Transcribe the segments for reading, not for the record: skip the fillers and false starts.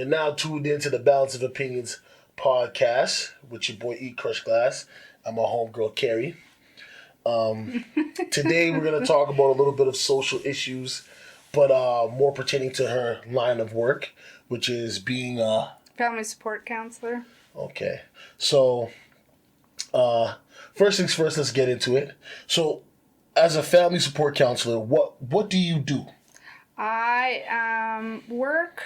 You're now tuned into the Balance of Opinions podcast with your boy Eat Crush Glass. I'm my homegirl Carrie. Today we're going to talk about a little bit of social issues, but more pertaining to her line of work, which is being family support counselor. Okay. So, first things first, let's get into it. So, as a family support counselor, what do you do? I work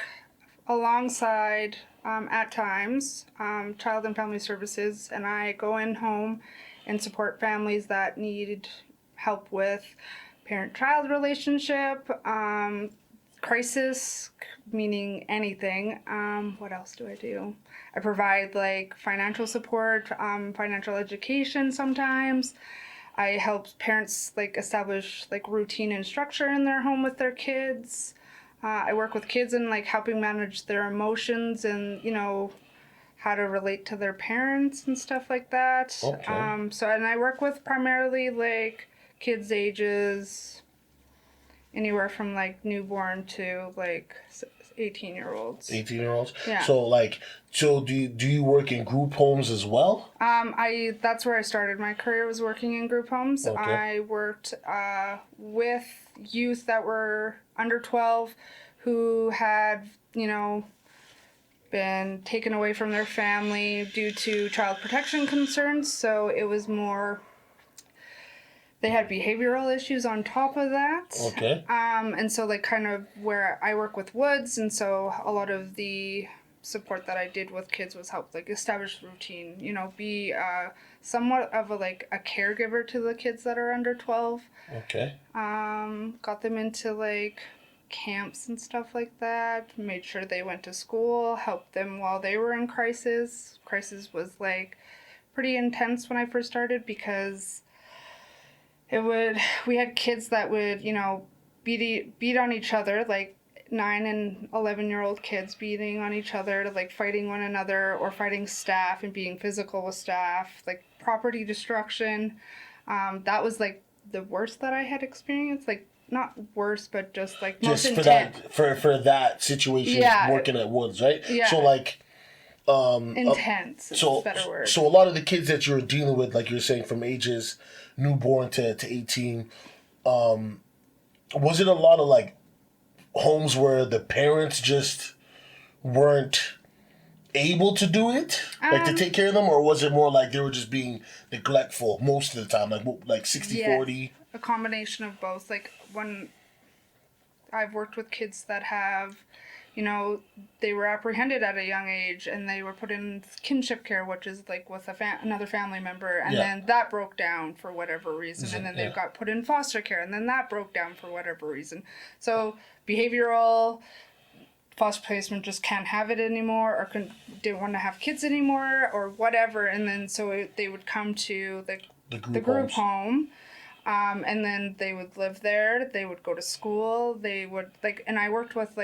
alongside, at times, Child and Family Services, and I go in home and support families that need help with parent-child relationship, crisis, meaning anything. What else do I do? I provide financial support, financial education sometimes. I help parents establish routine and structure in their home with their kids. I work with kids in helping manage their emotions and how to relate to their parents and stuff like that. Okay. And I work with primarily kids ages anywhere from newborn to 18-year-olds. 18-year-olds? Yeah. So do you work in group homes as well? That's where I started my career, was working in group homes. Okay. I worked with youth that were under 12 who had, been taken away from their family due to child protection concerns. So it was more, they had behavioral issues on top of that. Okay. And so kind of where I work with Woods, and so a lot of the support that I did with kids was help establish routine, be somewhat of a caregiver to the kids that are under 12. Okay. Got them into camps and stuff like that, made sure they went to school, helped them while they were in crisis. Crisis was pretty intense when I first started because we had kids that would, beat on each other, 9 and 11-year-old kids beating on each other, fighting one another or fighting staff and being physical with staff, property destruction. That was the worst that I had experienced. Not worse, but just most intense. For that situation, Yeah. working at Woods, right? Yeah. So intense is a better word. So a lot of the kids that you're dealing with, like you're saying, from ages newborn to 18, was it a lot of homes where the parents just weren't able to do it, to take care of them, or was it more they were just being neglectful most of the time, 60-40? A combination of both. When I've worked with kids that have, they were apprehended at a young age and they were put in kinship care, which is with another family member, and then that broke down for whatever reason, and then they got put in foster care, and then that broke down for whatever reason. So behavioral, foster placement just can't have it anymore, or didn't want to have kids anymore, or whatever, and then so they would come to the group home. And then they would live there, they would go to school, they would, and I worked with,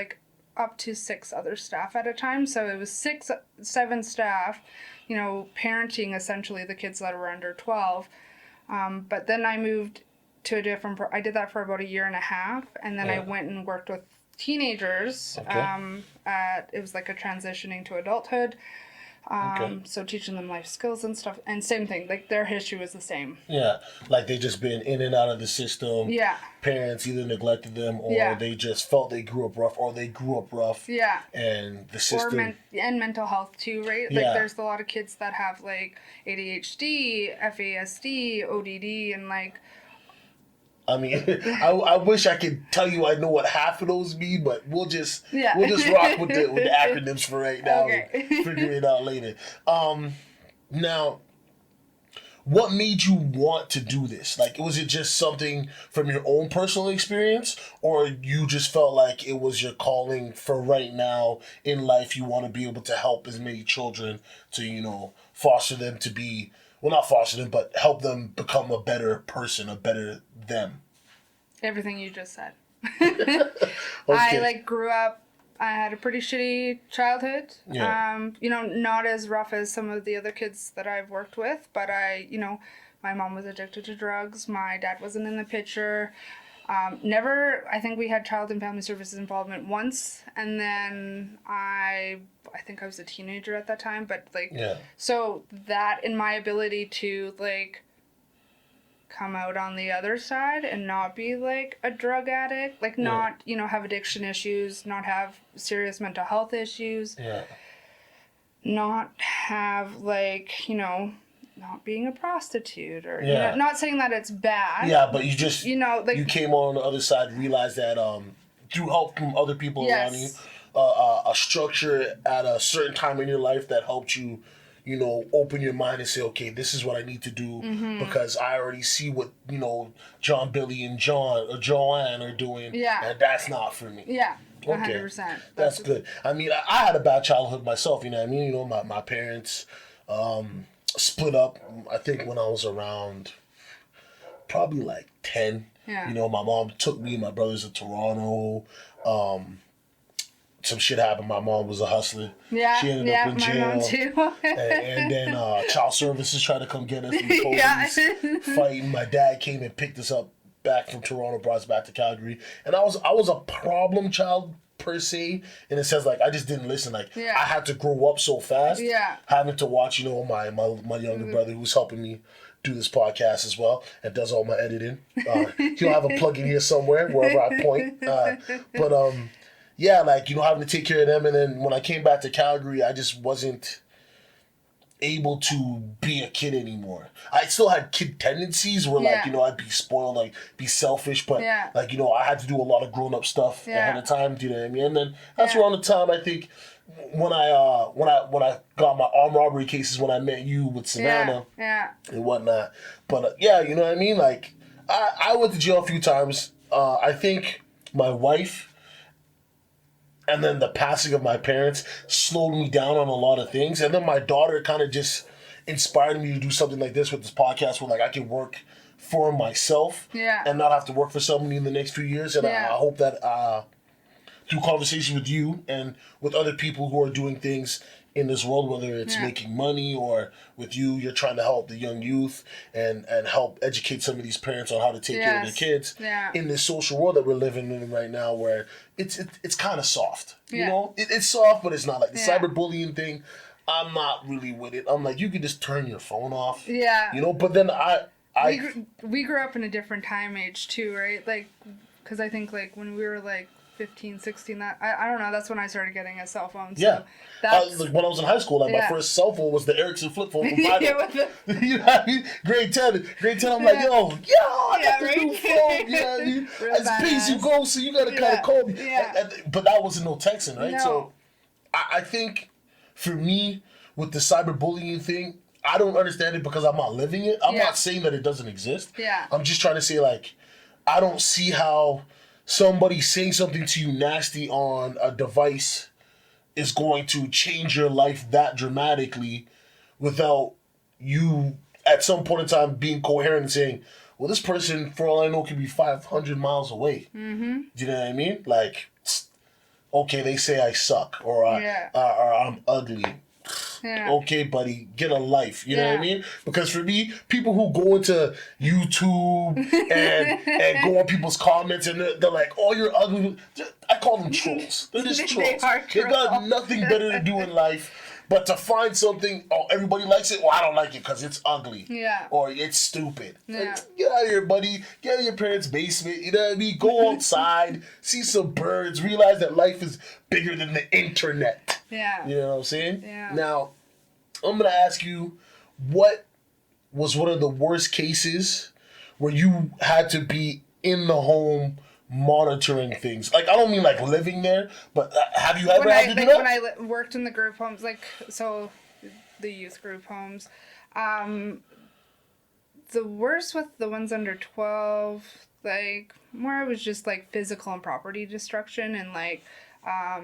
up to 6 other staff at a time, so it was 7 staff, parenting, essentially, the kids that were under 12, but then I moved to I did that for about a year and a half, and then I went and worked with teenagers, Okay. it was a transitioning to adulthood. So teaching them life skills and stuff, and same thing, their history was the same. Yeah, they just been in and out of the system. Yeah. Parents either neglected them, or they just felt they grew up rough, or they grew up rough. Yeah. And the system. And mental health too, right? Yeah. There's a lot of kids that have ADHD, FASD, ODD, and I mean, I wish I could tell you I know what half of those mean, but we'll just rock with the acronyms for right now and figure it out later. Now, what made you want to do this? Was it just something from your own personal experience, or you just felt like it was your calling for right now in life? You want to be able to help as many children to, foster them to be, well, not foster them, but help them become a better person, a better them. Everything you just said. Okay. I grew up, I had a pretty shitty childhood. Yeah. Not as rough as some of the other kids that I've worked with, but my mom was addicted to drugs. My dad wasn't in the picture. Never, I think we had child and family services involvement once, and then I think I was a teenager at that time, but like, so that in my ability to like come out on the other side and not be like a drug addict, like not, you know, have addiction issues, not have serious mental health issues, not have like, you know, not being a prostitute or you know, not saying that it's bad. Yeah, but you just, you know, like, you came on the other side, realized that through help from other people around you, a structure at a certain time in your life that helped you, you know, open your mind and say, okay, this is what I need to do because I already see what, you know, John, Billy, and John or Joanne are doing, and that's not for me. Yeah, 100%. Okay. That's good. I mean, I had a bad childhood myself, you know what I mean? You know, my parents split up, I think, when I was around probably like 10. Yeah. You know, my mom took me and my brothers to Toronto. Some shit happened. My mom was a hustler. Yeah, she ended up in jail. My mom too. and then child services tried to come get us. Police fighting. My dad came and picked us up back from Toronto, brought us back to Calgary. And I was a problem child per se, in a sense, like I just didn't listen. Like I had to grow up so fast. Having to watch, you know, my younger brother who's helping me do this podcast as well and does all my editing. He'll have a plug in here somewhere wherever I point. But yeah, like, you know, having to take care of them. And then when I came back to Calgary, I just wasn't able to be a kid anymore. I still had kid tendencies where, like, you know, I'd be spoiled, like, be selfish, but, like, you know, I had to do a lot of grown-up stuff ahead of time, do you know what I mean? And then that's around the time, I think, when I got my armed robbery cases, when I met you with Savannah and whatnot. But, you know what I mean? Like, I went to jail a few times. I think my wife and then the passing of my parents slowed me down on a lot of things. And then my daughter kind of just inspired me to do something like this with this podcast where, like, I can work for myself and not have to work for somebody in the next few years. And I hope that through conversation with you and with other people who are doing things in this world, whether it's making money or with you, you're trying to help the young youth and help educate some of these parents on how to take care of their kids in this social world that we're living in right now, where it's kind of soft. You know, it's soft, but it's not. Like the cyberbullying thing, I'm not really with it. I'm like, you can just turn your phone off. Yeah. You know, but then we grew up in a different time age too, right? Like, because I think like when we were like 15, 16, that I don't know, that's when I started getting a cell phone. So like when I was in high school, like my first cell phone was the Ericsson flip phone from Fido. You know what I mean? Grade 10, I'm like, yo, I got the new phone. You know what I mean? As big as you go, so you gotta kind of call me. But that wasn't no texting, right? No. So I think for me, with the cyberbullying thing, I don't understand it because I'm not living it. I'm not saying that it doesn't exist. I'm just trying to say, like, I don't see how somebody saying something to you nasty on a device is going to change your life that dramatically without you at some point in time being coherent and saying, well, this person, for all I know, could be 500 miles away. Mm-hmm. Do you know what I mean? Like, okay, they say I suck or I'm ugly. Yeah. Okay, buddy, get a life. You know what I mean? Because for me, people who go into YouTube and go on people's comments and they're like, oh, you're ugly. I call them trolls. They're just trolls. They got nothing better to do in life but to find something, oh, everybody likes it. Well, I don't like it because it's ugly. Yeah. Or it's stupid. Yeah. Like, get out of here, buddy. Get out of your parents' basement. You know what I mean? Go outside, see some birds, realize that life is bigger than the internet. Yeah. You know what I'm saying? Yeah. Now, I'm going to ask you, what was one of the worst cases where you had to be in the home monitoring things? Like, I don't mean like living there, but have you ever had to do that? When I worked in the group homes, like, so the youth group homes, the worst with the ones under 12, like, more it was just like physical and property destruction and like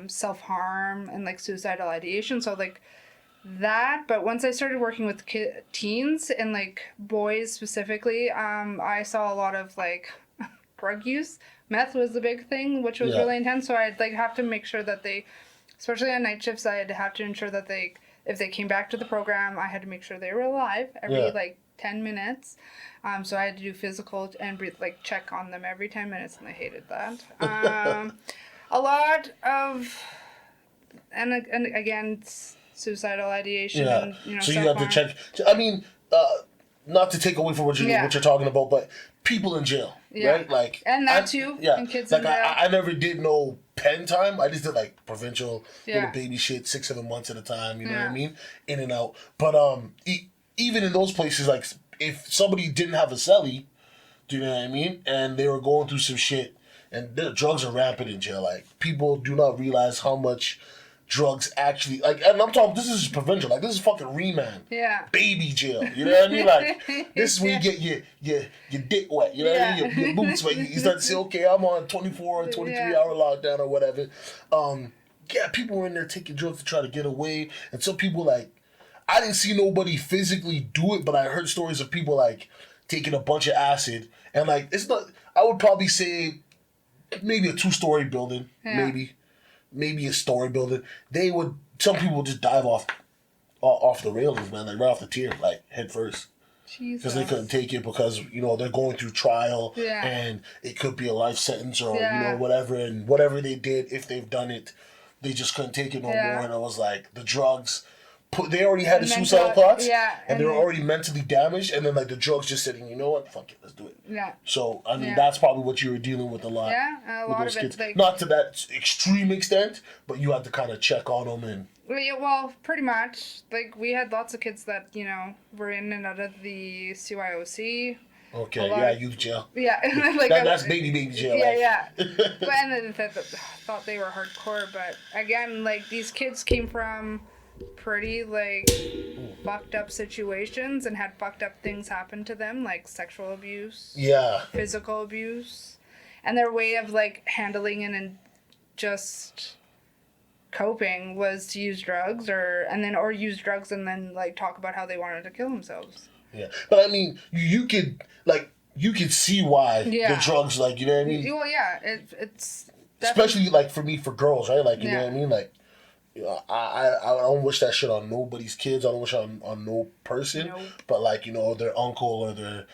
self-harm and like suicidal ideation. So like that, but once I started working with teens and like boys specifically, I saw a lot of like drug use. Meth was the big thing, which was really intense. So I'd like have to make sure that they, especially on night shifts, I'd have to ensure that they, if they came back to the program, I had to make sure they were alive every like 10 minutes. So I had to do physical and like check on them every 10 minutes, and I hated that. A lot of, and again, suicidal ideation. Yeah. And, you know, so you have to check. I mean, not to take away from what you're talking about, but people in jail, right? Like, and that too. Yeah. And kids like in jail. I never did no pen time. I just did like provincial little baby shit, 6-7 months at a time. You know what I mean? In and out. But even in those places, like if somebody didn't have a cellie, do you know what I mean? And they were going through some shit, and the drugs are rampant in jail. Like people do not realize how much drugs actually, like, and I'm talking, this is provincial, like, this is fucking remand. Yeah. Baby jail. You know what I mean? Like, this is where you get your dick wet. You know what I mean? Your boots wet. You start to say, okay, I'm on 24 or 23 hour lockdown or whatever. Yeah, people were in there taking drugs to try to get away. And some people, like, I didn't see nobody physically do it, but I heard stories of people, like, taking a bunch of acid. And, like, it's not, I would probably say maybe a 2-story building, maybe a story building. Some people would just dive off the railings, man, like right off the tier, like head first. Because they couldn't take it because, you know, they're going through trial and it could be a life sentence or, you know, whatever. And whatever they did, if they've done it, they just couldn't take it no more. And it was like the drugs, they already had the suicidal thoughts and they were already mentally damaged. And then like the drugs just said, you know what, fuck it, let's do it. Yeah. So, I mean, that's probably what you were dealing with a lot. Yeah, a lot of kids. it. Like, not to that extreme extent, but you have to kind of check on them and... Well, pretty much. Like, we had lots of kids that, you know, were in and out of the CYOC. Okay, youth jail. Yeah. Like that's baby jail. Yeah. But, and they thought they were hardcore, but again, like, these kids came from pretty, like, fucked up situations and had fucked up things happen to them, like sexual abuse. Yeah. Physical abuse. And their way of, like, handling it and just... coping was to use drugs or use drugs and then like talk about how they wanted to kill themselves. Yeah, but I mean, you could see why the drugs, like, you know what I mean? Well, yeah, it's especially like for me, for girls, right? Like, you know what I mean? Like, you know, I don't wish that shit on nobody's kids. I don't wish it on no person. Nope. But like, you know, their uncle or their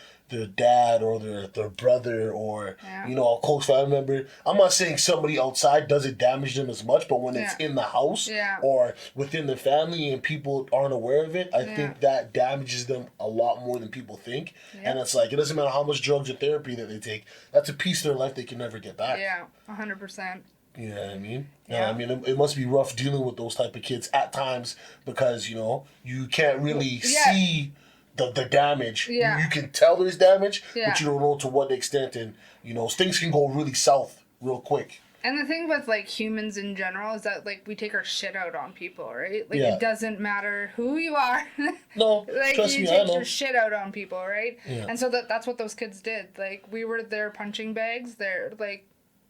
dad or their brother or you know, a close family member. I'm not saying somebody outside doesn't damage them as much, but when it's in the house or within the family and people aren't aware of it, I think that damages them a lot more than people think. And it's like, it doesn't matter how much drugs or therapy that they take, that's a piece of their life they can never get back. Yeah, 100%. You know what I mean? Yeah. I mean, it must be rough dealing with those type of kids at times because, you know, you can't really see the damage. Yeah. You can tell there's damage, but you don't know to what extent. And, you know, things can go really south real quick. And the thing with, like, humans in general is that, like, we take our shit out on people, right? Like, it doesn't matter who you are. No, like, trust you me, take your shit out on people, right? Yeah. And so that's what those kids did. Like, we were their punching bags. They're, like,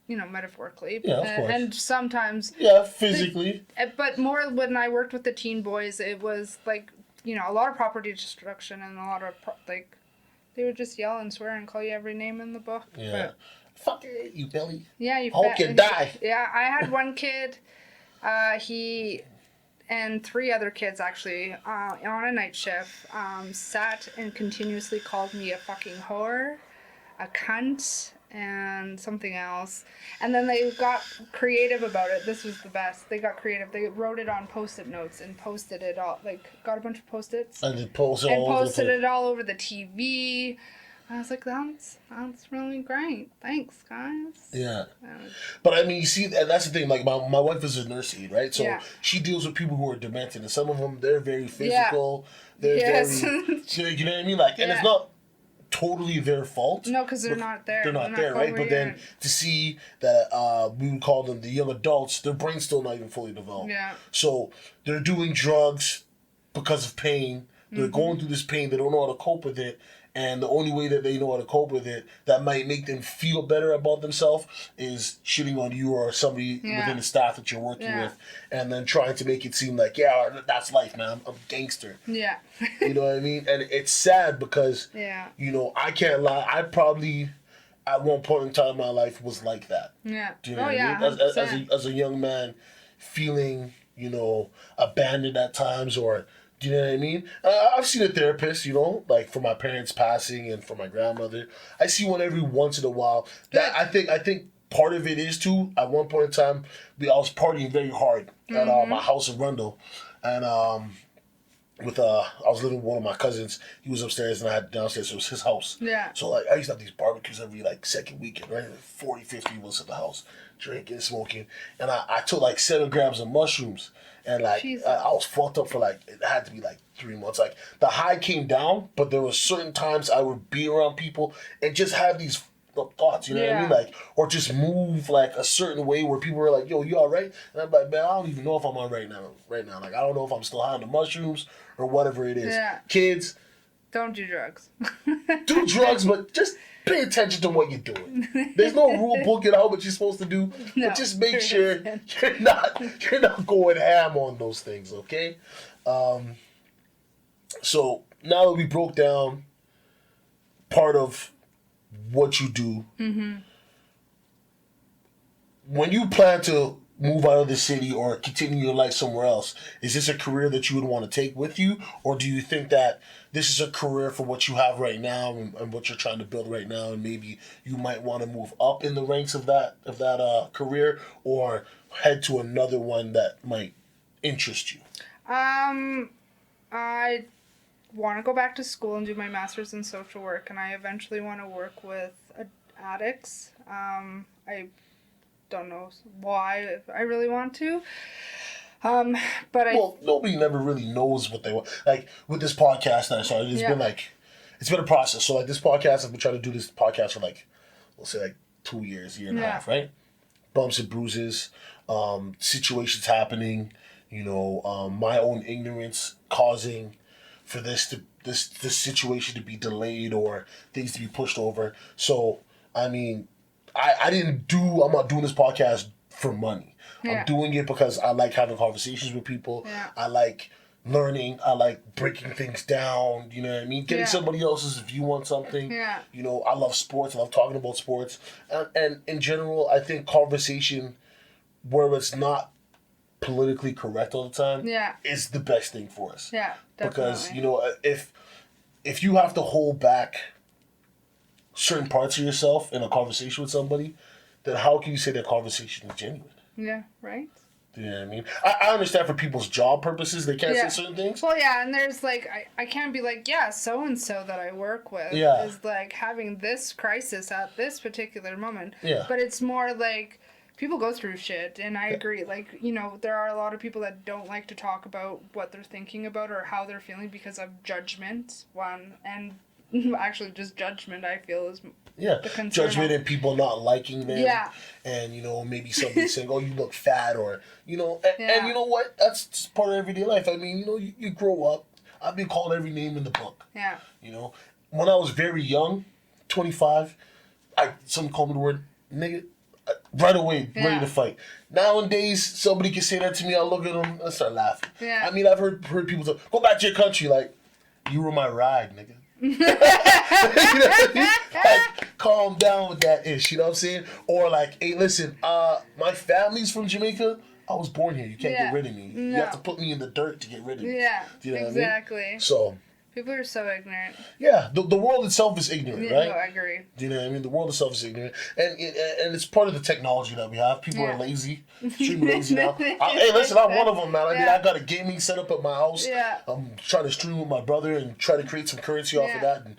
you know, metaphorically. Yeah, of course. And sometimes... Yeah, physically. But more when I worked with the teen boys, it was, like, you know, a lot of property destruction and a lot of, like, they would just yell and swear and call you every name in the book. Yeah. Fuck it, you Billy. Yeah, you hope you die. Yeah, I had one kid, he and 3 other kids, actually, on a night shift, sat and continuously called me a fucking whore, a cunt, and something else. And then they got creative about it. This was the best. They got creative. They wrote it on Post-it notes and posted it all. Like, got a bunch of Post-its. And then posted it all over the TV. I was like, that's really great. Thanks, guys. Yeah. But, I mean, you see, and that's the thing. Like, my wife is a nurse aide, right? So she deals with people who are demented. And some of them, they're very physical. They're very... You know what I mean? Like, and it's not totally their fault. No, because they're not there. They're not there, right? But then to see that we would call them the young adults, their brain's still not even fully developed. Yeah. So they're doing drugs because of pain. They're going through this pain. They don't know how to cope with it. And the only way that they know how to cope with it that might make them feel better about themselves is shitting on you or somebody within the staff that you're working with, and then trying to make it seem like, that's life, man. I'm a gangster. Yeah. You know what I mean? And it's sad because, you know, I can't lie. I probably, at one point in time in my life, was like that. Yeah. Do you know what I mean? As a young man, feeling, you know, abandoned at times or Do you know what I mean? I've seen a therapist, you know, like for my parents passing and for my grandmother. I see one every once in a while. That I think part of it is too. At one point in time, I was partying very hard at my house in Rundle, and with I was living with one of my cousins. He was upstairs and I had downstairs. So it was his house. Yeah. So like I used to have these barbecues every like second weekend, right? Like 40, 50 was at the house, drinking, smoking, and I took like 7 grams of mushrooms. And like I was fucked up for like it had to be like 3 months. Like the high came down, but there were certain times I would be around people and just have these thoughts, you know what I mean? Like or just move like a certain way where people were like, "Yo, you all right?" And I'm like, "Man, I don't even know if I'm on right now. Like I don't know if I'm still high on the mushrooms or whatever it is." Yeah. Kids, don't do drugs. Do drugs, but just pay attention to what you're doing. There's no rule book in how much you're supposed to do, but just make sure you're not going ham on those things, okay? So now that we broke down part of what you do, when you plan to move out of the city or continue your life somewhere else, is this a career that you would want to take with you, or do you think that this is a career for what you have right now and what you're trying to build right now, and maybe you might want to move up in the ranks of that career, or head to another one that might interest you? I want to go back to school and do my master's in social work, and I eventually want to work with addicts. I don't know why I really want to. But nobody never really knows what they want. Like with this podcast that I started, it's been a process. So like this podcast, I've been trying to do this podcast for like, we'll say like 2 years, year and a half, right? Bumps and bruises, situations happening, my own ignorance causing for this situation to be delayed or things to be pushed over. So I mean, I'm not doing this podcast for money. Yeah. I'm doing it because I like having conversations with people. Yeah. I like learning. I like breaking things down. You know what I mean? Getting somebody else's view on something. Yeah. I love sports. I love talking about sports. And in general, I think conversation where it's not politically correct all the time is the best thing for us. Yeah, definitely. Because, if you have to hold back certain parts of yourself in a conversation with somebody, then how can you say that conversation is genuine? Yeah, right? Do you know what I mean? I understand for people's job purposes, they can't say certain things. Well, yeah, and there's like, I can't be like, so-and-so that I work with is like having this crisis at this particular moment. Yeah. But it's more like, people go through shit, and I agree. Like, there are a lot of people that don't like to talk about what they're thinking about or how they're feeling because of judgment, and actually just judgment, I feel, is the concern. Judgment and people not liking them. Yeah. And, maybe somebody saying, "Oh, you look fat," or, and you know what? That's just part of everyday life. I mean, you grow up. I've been called every name in the book. Yeah. When I was very young, 25, someone called me the word nigga. Right away, ready to fight. Nowadays, somebody can say that to me, I'll look at them and start laughing. Yeah. I mean, I've heard people say, "Go back to your country," like, "You were my ride, nigga." You know what I mean? Like, calm down with that ish, you know what I'm saying? Or like, "Hey, listen, my family's from Jamaica. I was born here. You can't get rid of me. You have to put me in the dirt to get rid of me." Yeah, do you know exactly. What I mean? So... people are so ignorant. Yeah, the world itself is ignorant, right? No, I agree. Do you know what I mean? The world itself is ignorant. And it's part of the technology that we have. People are lazy, extremely lazy now. Hey, listen, I'm one of them, man. I mean, I got a gaming setup at my house. Yeah. I'm trying to stream with my brother and try to create some currency off of that. And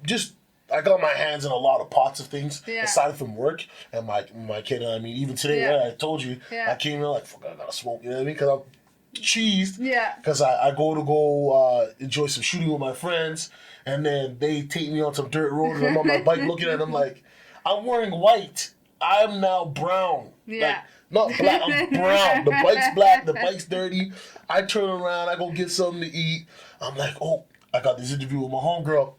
just, I got my hands in a lot of pots of things, aside from work and my kid. I mean, even today, right, I told you, I came in like, fuck, I gotta smoke, you know what I mean? Because I'm cheesed. Yeah. Because I go enjoy some shooting with my friends, and then they take me on some dirt road, and I'm on my bike looking at them like, I'm wearing white. I'm now brown. Yeah. Like, not black, I'm brown. The bike's black, the bike's dirty. I turn around, I go get something to eat. I'm like, oh, I got this interview with my homegirl.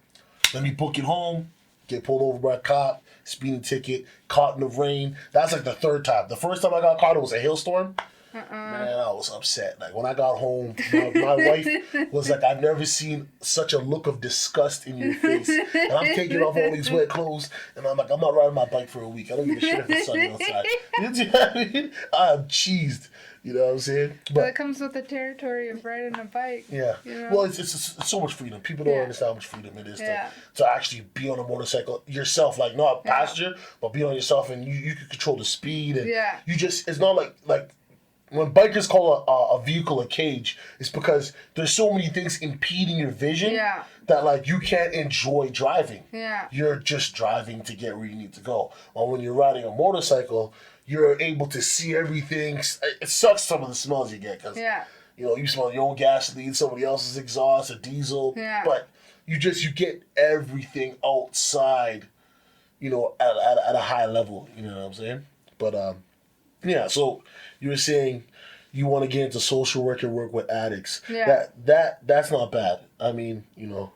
Let me book it home. Get pulled over by a cop, speeding ticket, caught in the rain. That's like the third time. The first time I got caught, it was a hailstorm. Man, I was upset. Like, when I got home, my wife was like, I've never seen such a look of disgust in your face. And I'm taking off all these wet clothes, and I'm like, I'm not riding my bike for a week. I don't give a shit if it's sunny outside. You know what I mean? I'm cheesed. You know what I'm saying? But it comes with the territory of riding a bike. Yeah. You know? Well, it's so much freedom. People don't understand how much freedom it is to actually be on a motorcycle yourself. Like, not a passenger, but be on yourself, and you can control the speed. And you just, it's not like when bikers call a vehicle a cage, it's because there's so many things impeding your vision that, like, you can't enjoy driving. Yeah. You're just driving to get where you need to go. Or when you're riding a motorcycle, you're able to see everything. It sucks, some of the smells you get, because you know, you smell your own gasoline, somebody else's exhaust, a diesel. Yeah. But you get everything outside, you know, at a high level. You know what I'm saying? But yeah. So you were saying you want to get into social work and work with addicts. Yeah. That's not bad. I mean, you know,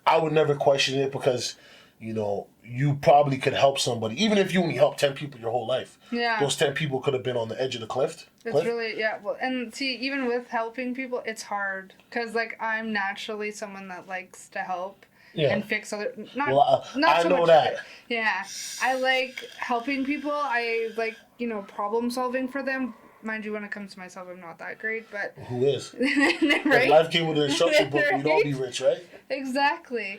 I would never question it, because, you know, you probably could help somebody, even if you only help 10 people your whole life. Yeah. Those 10 people could have been on the edge of the cliff. It's really, well, and see, even with helping people, it's hard. Because, like, I'm naturally someone that likes to help and fix other, not I so know much. that. Yeah. I like helping people. I like, you know, problem solving for them. Mind you, when it comes to myself, I'm not that great, but... Who is? Right? If life came with an instruction book, we'd all be rich, right? Exactly.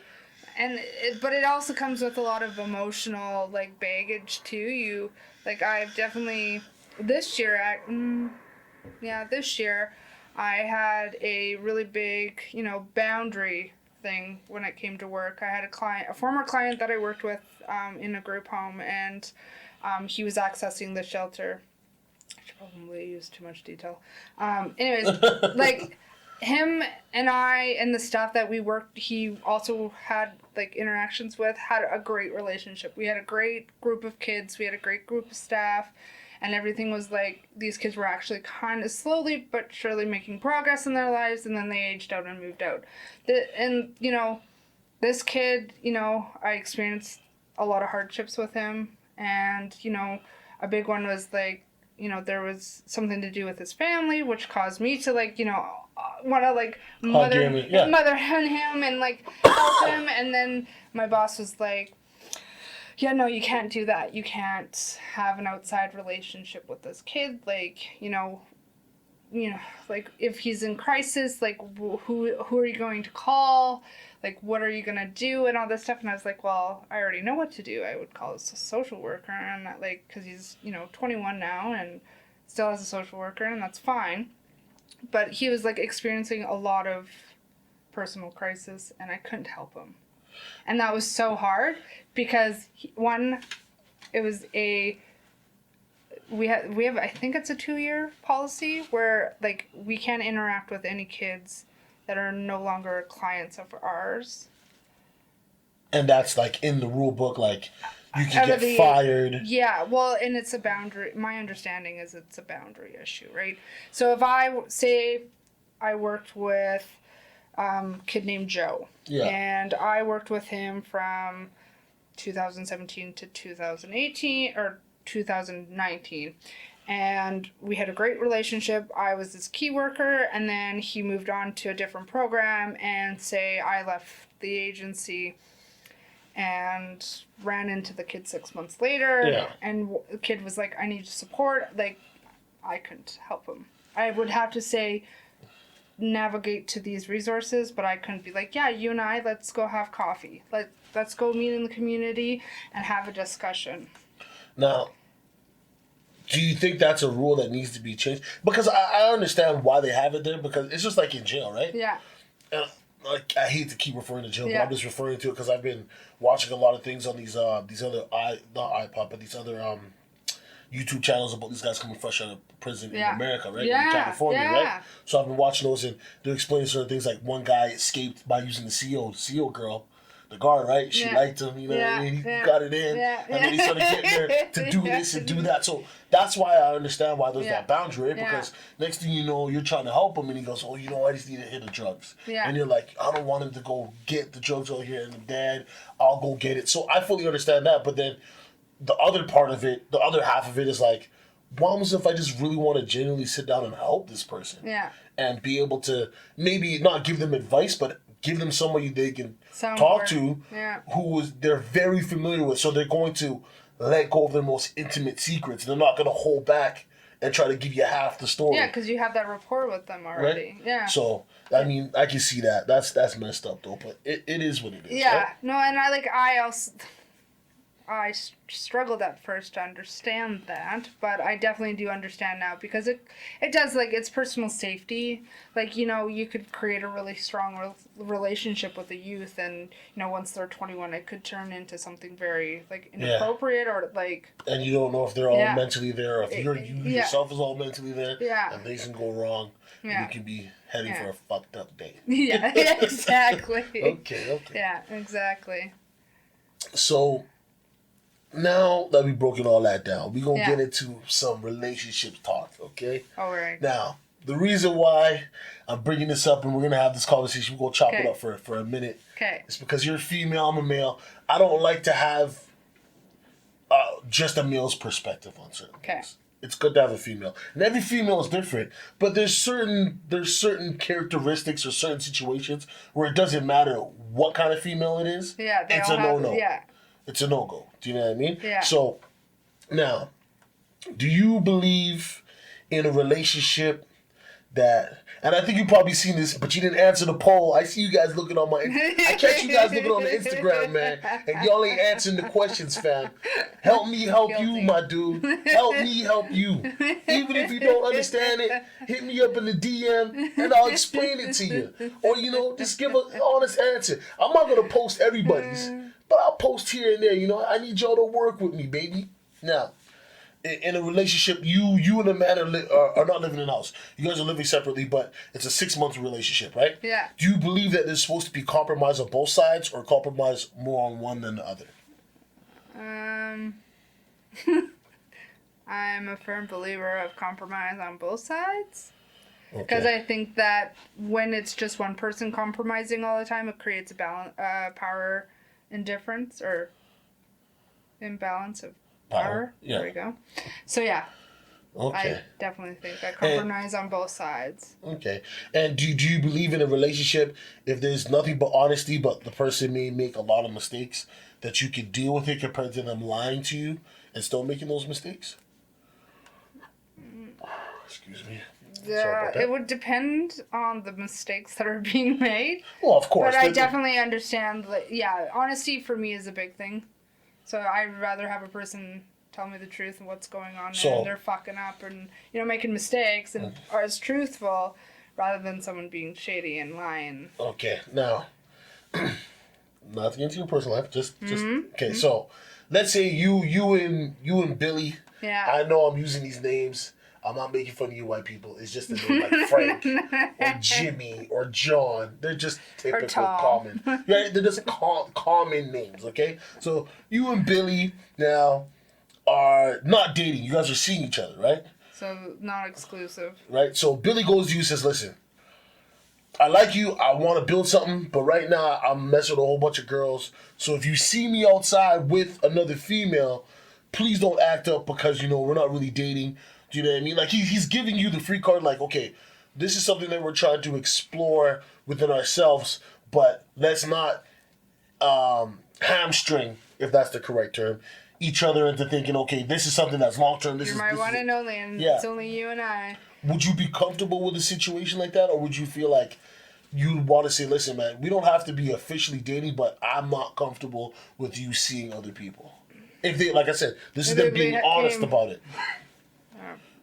And but it also comes with a lot of emotional, like, baggage too. I've definitely this year I had a really big, you know, boundary thing when it came to work. I had a former client that I worked with in a group home, and he was accessing the shelter. I should probably use too much detail. Anyways, like, him and I and the staff that we worked, he also had, like, interactions with, had a great relationship. We had a great group of kids. We had a great group of staff. And everything was like, these kids were actually kind of slowly but surely making progress in their lives. And then they aged out and moved out. And, you know, this kid, you know, I experienced a lot of hardships with him. And, you know, a big one was, like, you know, there was something to do with his family, which caused me to, like, you know, want to, like, mother him and, like, help him. And then my boss was like, yeah, no, you can't do that. You can't have an outside relationship with this kid. Like, you know, like, if he's in crisis, like, who are you going to call? Like, what are you going to do? And all this stuff. And I was like, well, I already know what to do. I would call a social worker. And, like, because he's, you know, 21 now and still has a social worker, and that's fine. But he was, like, experiencing a lot of personal crisis, and I couldn't help him. And that was so hard because, it was we have I think it's a 2-year policy where, like, we can't interact with any kids that are no longer clients of ours. And that's, like, in the rule book, like, you can get fired. Yeah, well, and it's a boundary. My understanding is it's a boundary issue, right? So if I worked with a kid named Joe. Yeah. And I worked with him from 2017 to 2018 or 2019. And we had a great relationship. I was his key worker, and then he moved on to a different program, and I left the agency and ran into the kid 6 months later. Yeah. And the kid was like, I need support. Like, I couldn't help him. I would have to navigate to these resources, but I couldn't be like, yeah, you and I, let's go have coffee. Let's go meet in the community and have a discussion. Now, do you think that's a rule that needs to be changed? Because I understand why they have it there, because it's just like in jail, right? Yeah. Like, I hate to keep referring to jail, but I'm just referring to it because I've been watching a lot of things on these other YouTube channels about these guys coming fresh out of prison in America, right? In California, right? So I've been watching those, and they're explaining certain things, like one guy escaped by using the CO girl, the guard, right? She liked him, you know what I mean? He got it in, and then he started getting there to do this and do that. So that's why I understand why there's that boundary, right? Because next thing you know, you're trying to help him, and he goes, oh, you know, I just need to hit the drugs. And you're like, I don't want him to go get the drugs over here, and I'm dead, I'll go get it. So I fully understand that, but then the other part of it, the other half of it is like, what happens if I just really want to genuinely sit down and help this person? Yeah. And be able to maybe not give them advice, but give them somebody they can talk to they're very familiar with. So they're going to let go of their most intimate secrets. They're not going to hold back and try to give you half the story. Yeah, because you have that rapport with them already. Right? Yeah. So, I mean, I can see that. That's messed up, though. But it is what it is. Yeah. Right? No, and I struggled at first to understand that, but I definitely do understand now because it does, like, it's personal safety. Like, you know, you could create a really strong relationship with a youth, and, you know, once they're 21, it could turn into something very, like, inappropriate or, like... And you don't know if they're all mentally there, or if you yourself is all mentally there, and things can go wrong. Yeah. You can be heading for a fucked up day. Yeah, exactly. Okay. Yeah, exactly. So... Now that we've broken all that down, we're going to get into some relationship talk, okay? All right. Now, the reason why I'm bringing this up and we're going to have this conversation, we're going to chop it up for a minute. Okay. It's because you're a female, I'm a male. I don't like to have just a male's perspective on certain things. It's good to have a female. And every female is different, but there's certain characteristics or certain situations where it doesn't matter what kind of female it is. Yeah, it's a no-no. Yeah. It's a no-go. Do you know what I mean? Yeah. So, now, do you believe in a relationship that... And I think you've probably seen this, but you didn't answer the poll. I see you guys looking on I catch you guys looking on the Instagram, man. And y'all ain't answering the questions, fam. Help me help you, my dude. Help me help you. Even if you don't understand it, hit me up in the DM and I'll explain it to you. Or, you know, just give an honest answer. I'm not going to post everybody's, but I'll post here and there. You know, I need y'all to work with me, baby. Now, in a relationship, you and a man are not living in a house. You guys are living separately, but it's a 6-month relationship, right? Yeah. Do you believe that there's supposed to be compromise on both sides, or compromise more on one than the other? I'm a firm believer of compromise on both sides. Because I think that when it's just one person compromising all the time, it creates a power indifference or imbalance of power. Yeah. There we go. So, yeah. Okay. I definitely think that compromise on both sides. Okay. And do you believe in a relationship, if there's nothing but honesty, but the person may make a lot of mistakes, that you can deal with it compared to them lying to you and still making those mistakes? Excuse me. Yeah, it would depend on the mistakes that are being made. Well, of course. But I definitely understand that, honesty for me is a big thing. So I'd rather have a person tell me the truth and what's going on and they're fucking up and, you know, making mistakes and are as truthful rather than someone being shady and lying. Okay, now, not to get into your personal life, just okay, so let's say you and Billy. Yeah. I know I'm using these names. I'm not making fun of you white people. It's just a name like Frank or Jimmy or John. They're just typical common. Right? They're just common names, okay? So you and Billy now are not dating. You guys are seeing each other, right? So not exclusive. Right? So Billy goes to you and says, listen, I like you. I want to build something, but right now I'm messing with a whole bunch of girls. So if you see me outside with another female, please don't act up because, you know, we're not really dating. Do you know what I mean? Like, he's giving you the free card, like, okay, this is something that we're trying to explore within ourselves, but let's not hamstring, if that's the correct term, each other into thinking, okay, this is something that's long-term. You're my one and only, and it's only you and I. Would you be comfortable with a situation like that, or would you feel like you'd want to say, listen, man, we don't have to be officially dating, but I'm not comfortable with you seeing other people? If they, like I said, this is them being honest about it.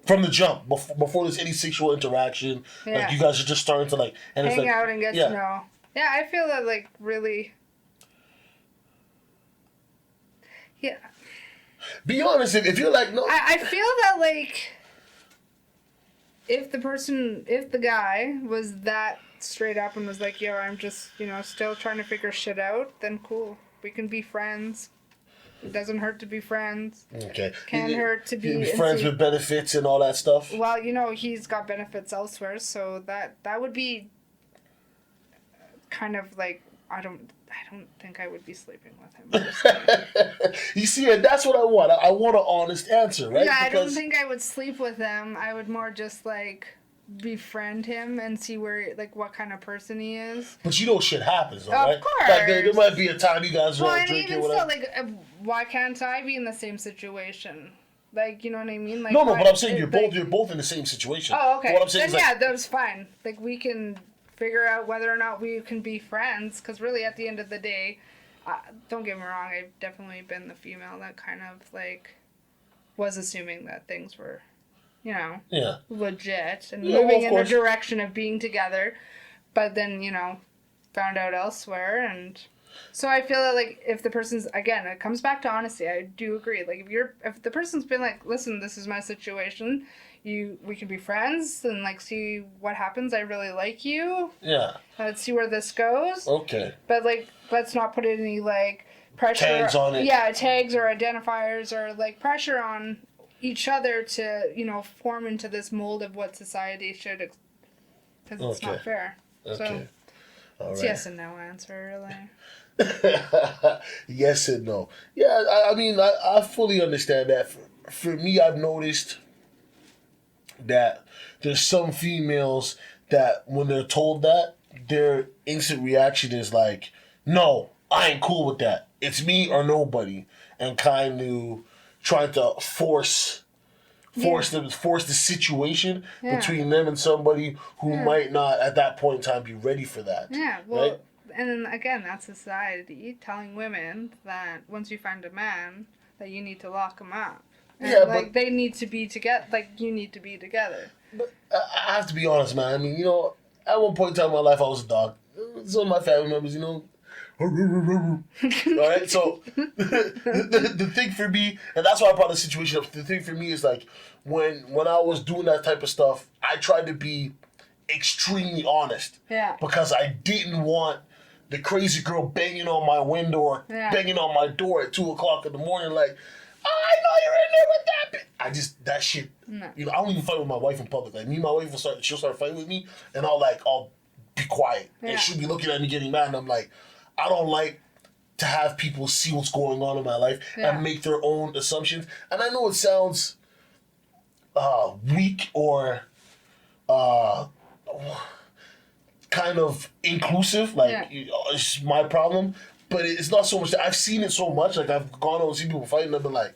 From the jump, before there's any sexual interaction, like you guys are just starting to like and hang out and get to know. Yeah, I feel that like really. Yeah. Be honest, if you're like no. I feel that like. If the guy was that straight up and was like, yo, I'm just, you know, still trying to figure shit out, then cool, we can be friends. It doesn't hurt to be friends. Okay. Can't hurt to be friends with benefits and all that stuff. Well, you know, he's got benefits elsewhere, so that would be kind of like, I don't I don't think I would be sleeping with him. You see, and that's what I want. I want an honest answer, right? Yeah, I don't think I would sleep with him. I would more just like befriend him and see where, like, what kind of person he is. But you know shit happens, though, right? Of course. Like, there might be a time you guys are well, drinking, even whatever. still, like, why can't I be in the same situation? Like, you know what I mean? Like, no, but I'm saying you're both in the same situation. Oh, okay. What I'm saying then is, yeah, that's fine. Like, we can figure out whether or not we can be friends, because really, at the end of the day, don't get me wrong, I've definitely been the female that kind of, like, was assuming that things were, you know, legit and moving in the direction of being together, but then, you know, found out elsewhere. And so I feel that, like, if the person's, again, it comes back to honesty. I do agree. Like, if the person's been like, listen, this is my situation, we can be friends and, like, see what happens. I really like you. Yeah. Let's see where this goes. Okay. But, like, let's not put any, like, pressure. Tags on it. Yeah, tags or identifiers or, like, pressure on each other to, you know, form into this mold of what society should, because it's not fair. Okay. So, it's yes and no answer, really. Yes and no. Yeah, I mean, I fully understand that. For me, I've noticed that there's some females that when they're told that, their instant reaction is like, no, I ain't cool with that. It's me or nobody. And kind of trying to force the situation between them and somebody who might not at that point in time be ready for that. Yeah, well, right? And then again, that's society telling women that once you find a man, that you need to lock him up. And like, they need to be together. Like, you need to be together. But I have to be honest, man. I mean, you know, at one point in time in my life, I was a dog. Some of my family members, you know. All right, so the thing for me, and that's why I brought the situation up. The thing for me is, like, when I was doing that type of stuff, I tried to be extremely honest. Yeah. Because I didn't want the crazy girl banging on my window or banging on my door at 2:00 in the morning, like, I know you're in there with that bitch. That shit, you know, I don't even fight with my wife in public. Like, me and my wife she'll start fighting with me, and I'll be quiet. Yeah. And she'll be looking at me getting mad, and I'm like, I don't like to have people see what's going on in my life and make their own assumptions. And I know it sounds weak or kind of inclusive, like, it's my problem. But it's not so much that I've seen it so much. Like, I've gone on and seen people fighting, and I've been like,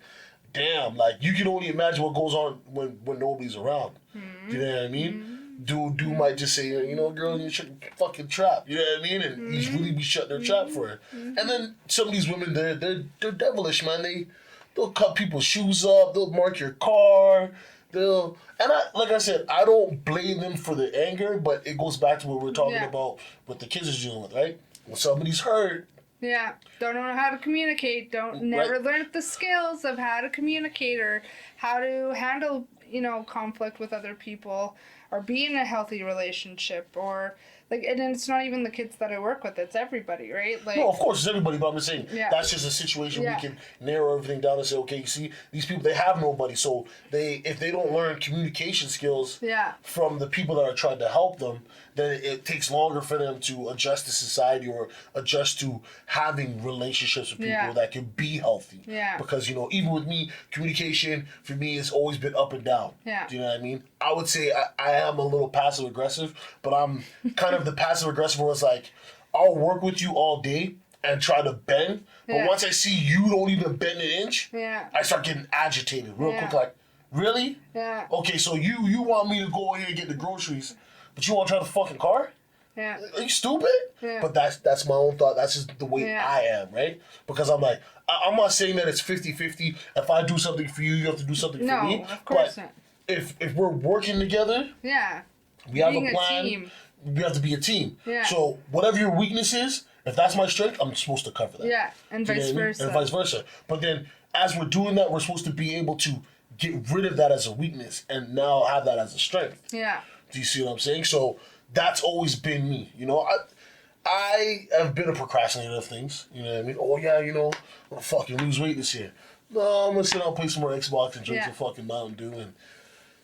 damn, like, you can only imagine what goes on when nobody's around. Mm-hmm. You know what I mean? Dude might just say, you know, girl, you're fucking trapped. You know what I mean? And he's really be shutting their trap for her. Mm-hmm. And then some of these women, they're devilish, man. They'll cut people's shoes up. They'll mark your car. Like I said, I don't blame them for the anger, but it goes back to what we're talking about what the kids are dealing with, right? When somebody's hurt. Yeah, don't know how to communicate. Never learned the skills of how to communicate or how to handle, you know, conflict with other people or be in a healthy relationship or, like, and it's not even the kids that I work with, it's everybody, right? Like, no, of course it's everybody, but I'm just saying that's just a situation we can narrow everything down and say, okay, you see, these people, they have nobody, so if they don't learn communication skills from the people that are trying to help them, then it takes longer for them to adjust to society or adjust to having relationships with people that can be healthy. Yeah. Because, you know, even with me, communication for me has always been up and down. Yeah. Do you know what I mean? I would say I am a little passive aggressive, but I'm kind of the passive aggressive where it's like, I'll work with you all day and try to bend, but once I see you don't even bend an inch, I start getting agitated real quick, like, really? Yeah. Okay, so you want me to go here and get the groceries, but you want to drive the fucking car? Yeah. Are you stupid? Yeah. But that's my own thought. That's just the way I am, right? Because I'm like, I'm not saying that it's 50-50. If I do something for you, you have to do something for me. No, of course not. If we're working together, we have a plan. We have to be a team. Yeah. So whatever your weakness is, if that's my strength, I'm supposed to cover that. Yeah, and vice versa. And vice versa. But then as we're doing that, we're supposed to be able to get rid of that as a weakness and now have that as a strength. Yeah. Do you see what I'm saying? So that's always been me. You know, I have been a procrastinator of things. You know what I mean? Oh, yeah, you know, I'm going to fucking lose weight this year. No, I'm going to sit down and play some more Xbox and drink some fucking Mountain Dew and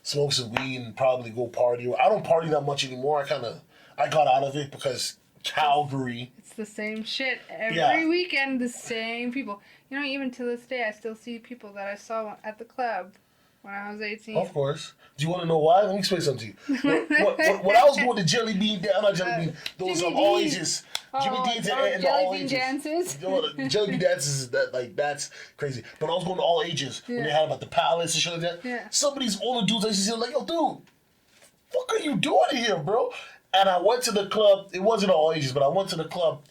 smoke some weed and probably go party. I don't party that much anymore. I got out of it because Calgary. It's the same shit every weekend. The same people. You know, even to this day, I still see people that I saw at the club when I was 18. Of course. Do you want to know why? Let me explain something to you. When I was going to Jelly Bean, not Jelly Bean, those all ages. Jimmy Dean's and all ages. Dances. Jelly Bean dances that's crazy. But I was going to all ages when they had about the palace and shit like that. Yeah. Some of these older dudes I used to see like, yo, dude, what are you doing here, bro? And I went to the club. It wasn't all ages, but I went to the club.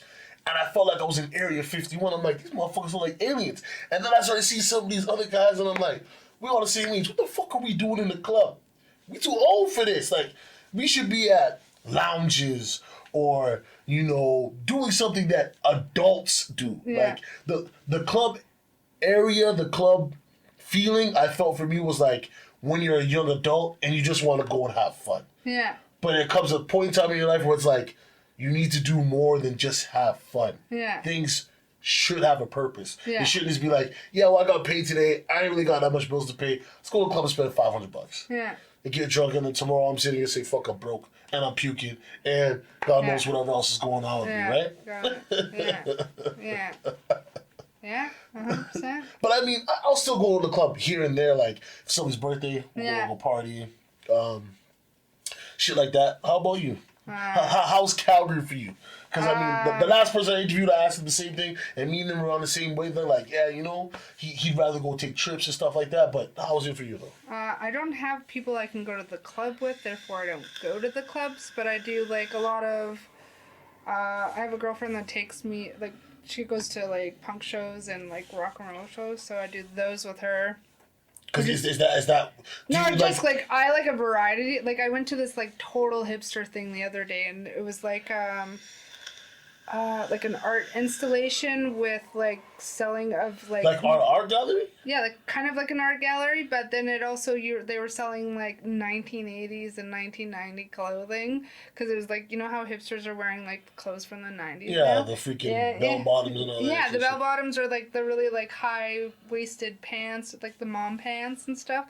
And I felt like I was in Area 51. I'm like, these motherfuckers are like aliens. And then I started to see some of these other guys, and I'm like, we all the same age. What the fuck are we doing in the club? We too old for this. Like, we should be at lounges or, you know, doing something that adults do. Yeah. Like, the club area, the club feeling, I felt for me was like when you're a young adult and you just want to go and have fun. Yeah. But it comes a point in time in your life where it's like, you need to do more than just have fun. Yeah. Things should have a purpose. Yeah. It shouldn't just be like, yeah, well, I got paid today. I ain't really got that much bills to pay. Let's go to the club and spend $500. Yeah. And get drunk, and then tomorrow I'm sitting here and say, fuck, I'm broke, and I'm puking, and God knows whatever else is going on with me, right? Got it. Yeah. Yeah, 100%. But I mean, I'll still go to the club here and there, like if somebody's birthday, we'll go party, shit like that. How about you? How's Calgary for you? Because I mean, the last person I interviewed, I asked him the same thing, and me and them were on the same wavelength. Like, yeah, you know, he'd rather go take trips and stuff like that. But how's it for you though? I don't have people I can go to the club with, therefore I don't go to the clubs. But I do like a lot of. I have a girlfriend that takes me like. She goes to like punk shows and like rock and roll shows, so I do those with her. Because is that? No, just like I like a variety. Like I went to this like total hipster thing the other day, and it was like an art installation with like selling of like art gallery. Yeah, like kind of like an art gallery, but then it also they were selling like 1980s and 1990 clothing because it was like, you know how hipsters are wearing like clothes from the 90s. Yeah, now? The freaking bell bottoms and all that. Yeah, the bell bottoms are like the really like high waisted pants, like the mom pance and stuff.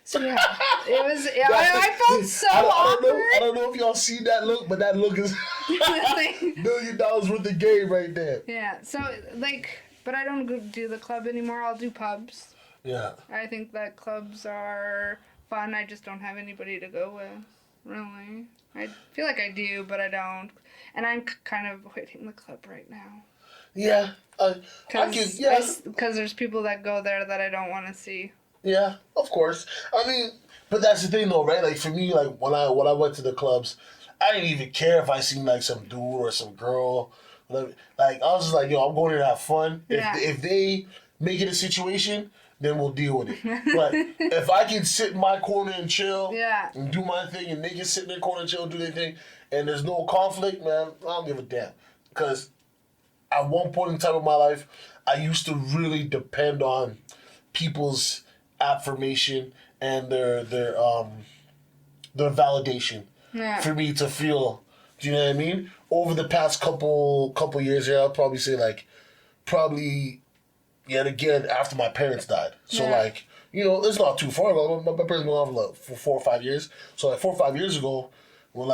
So yeah, it was. Yeah, I felt so awkward. I don't know if y'all see that look, but that look is $1 million worth of game right there. Yeah. So like, but I don't do the club anymore. I'll do pubs. Yeah. I think that clubs are fun. I just don't have anybody to go with. Really, I feel like I do, but I don't. And I'm kind of quitting the club right now. Yeah. Because there's people that go there that I don't want to see. Yeah, of course. I mean, but that's the thing though, right? Like for me, like when I went to the clubs, I didn't even care if I seen like some dude or some girl. Like I was just like, yo, I'm going here to have fun. Yeah. If they make it a situation, then we'll deal with it. But if I can sit in my corner and chill and do my thing, and they can sit in their corner and chill and do their thing, and there's no conflict, man, I don't give a damn. Because at one point in time of my life, I used to really depend on people's affirmation and their validation for me to feel. Do you know what I mean? Over the past couple years here, I'll probably say yet again after my parents died. So like, you know, it's not too far ago. My parents been on for 4 or 5 years. So like 4 or 5 years ago, when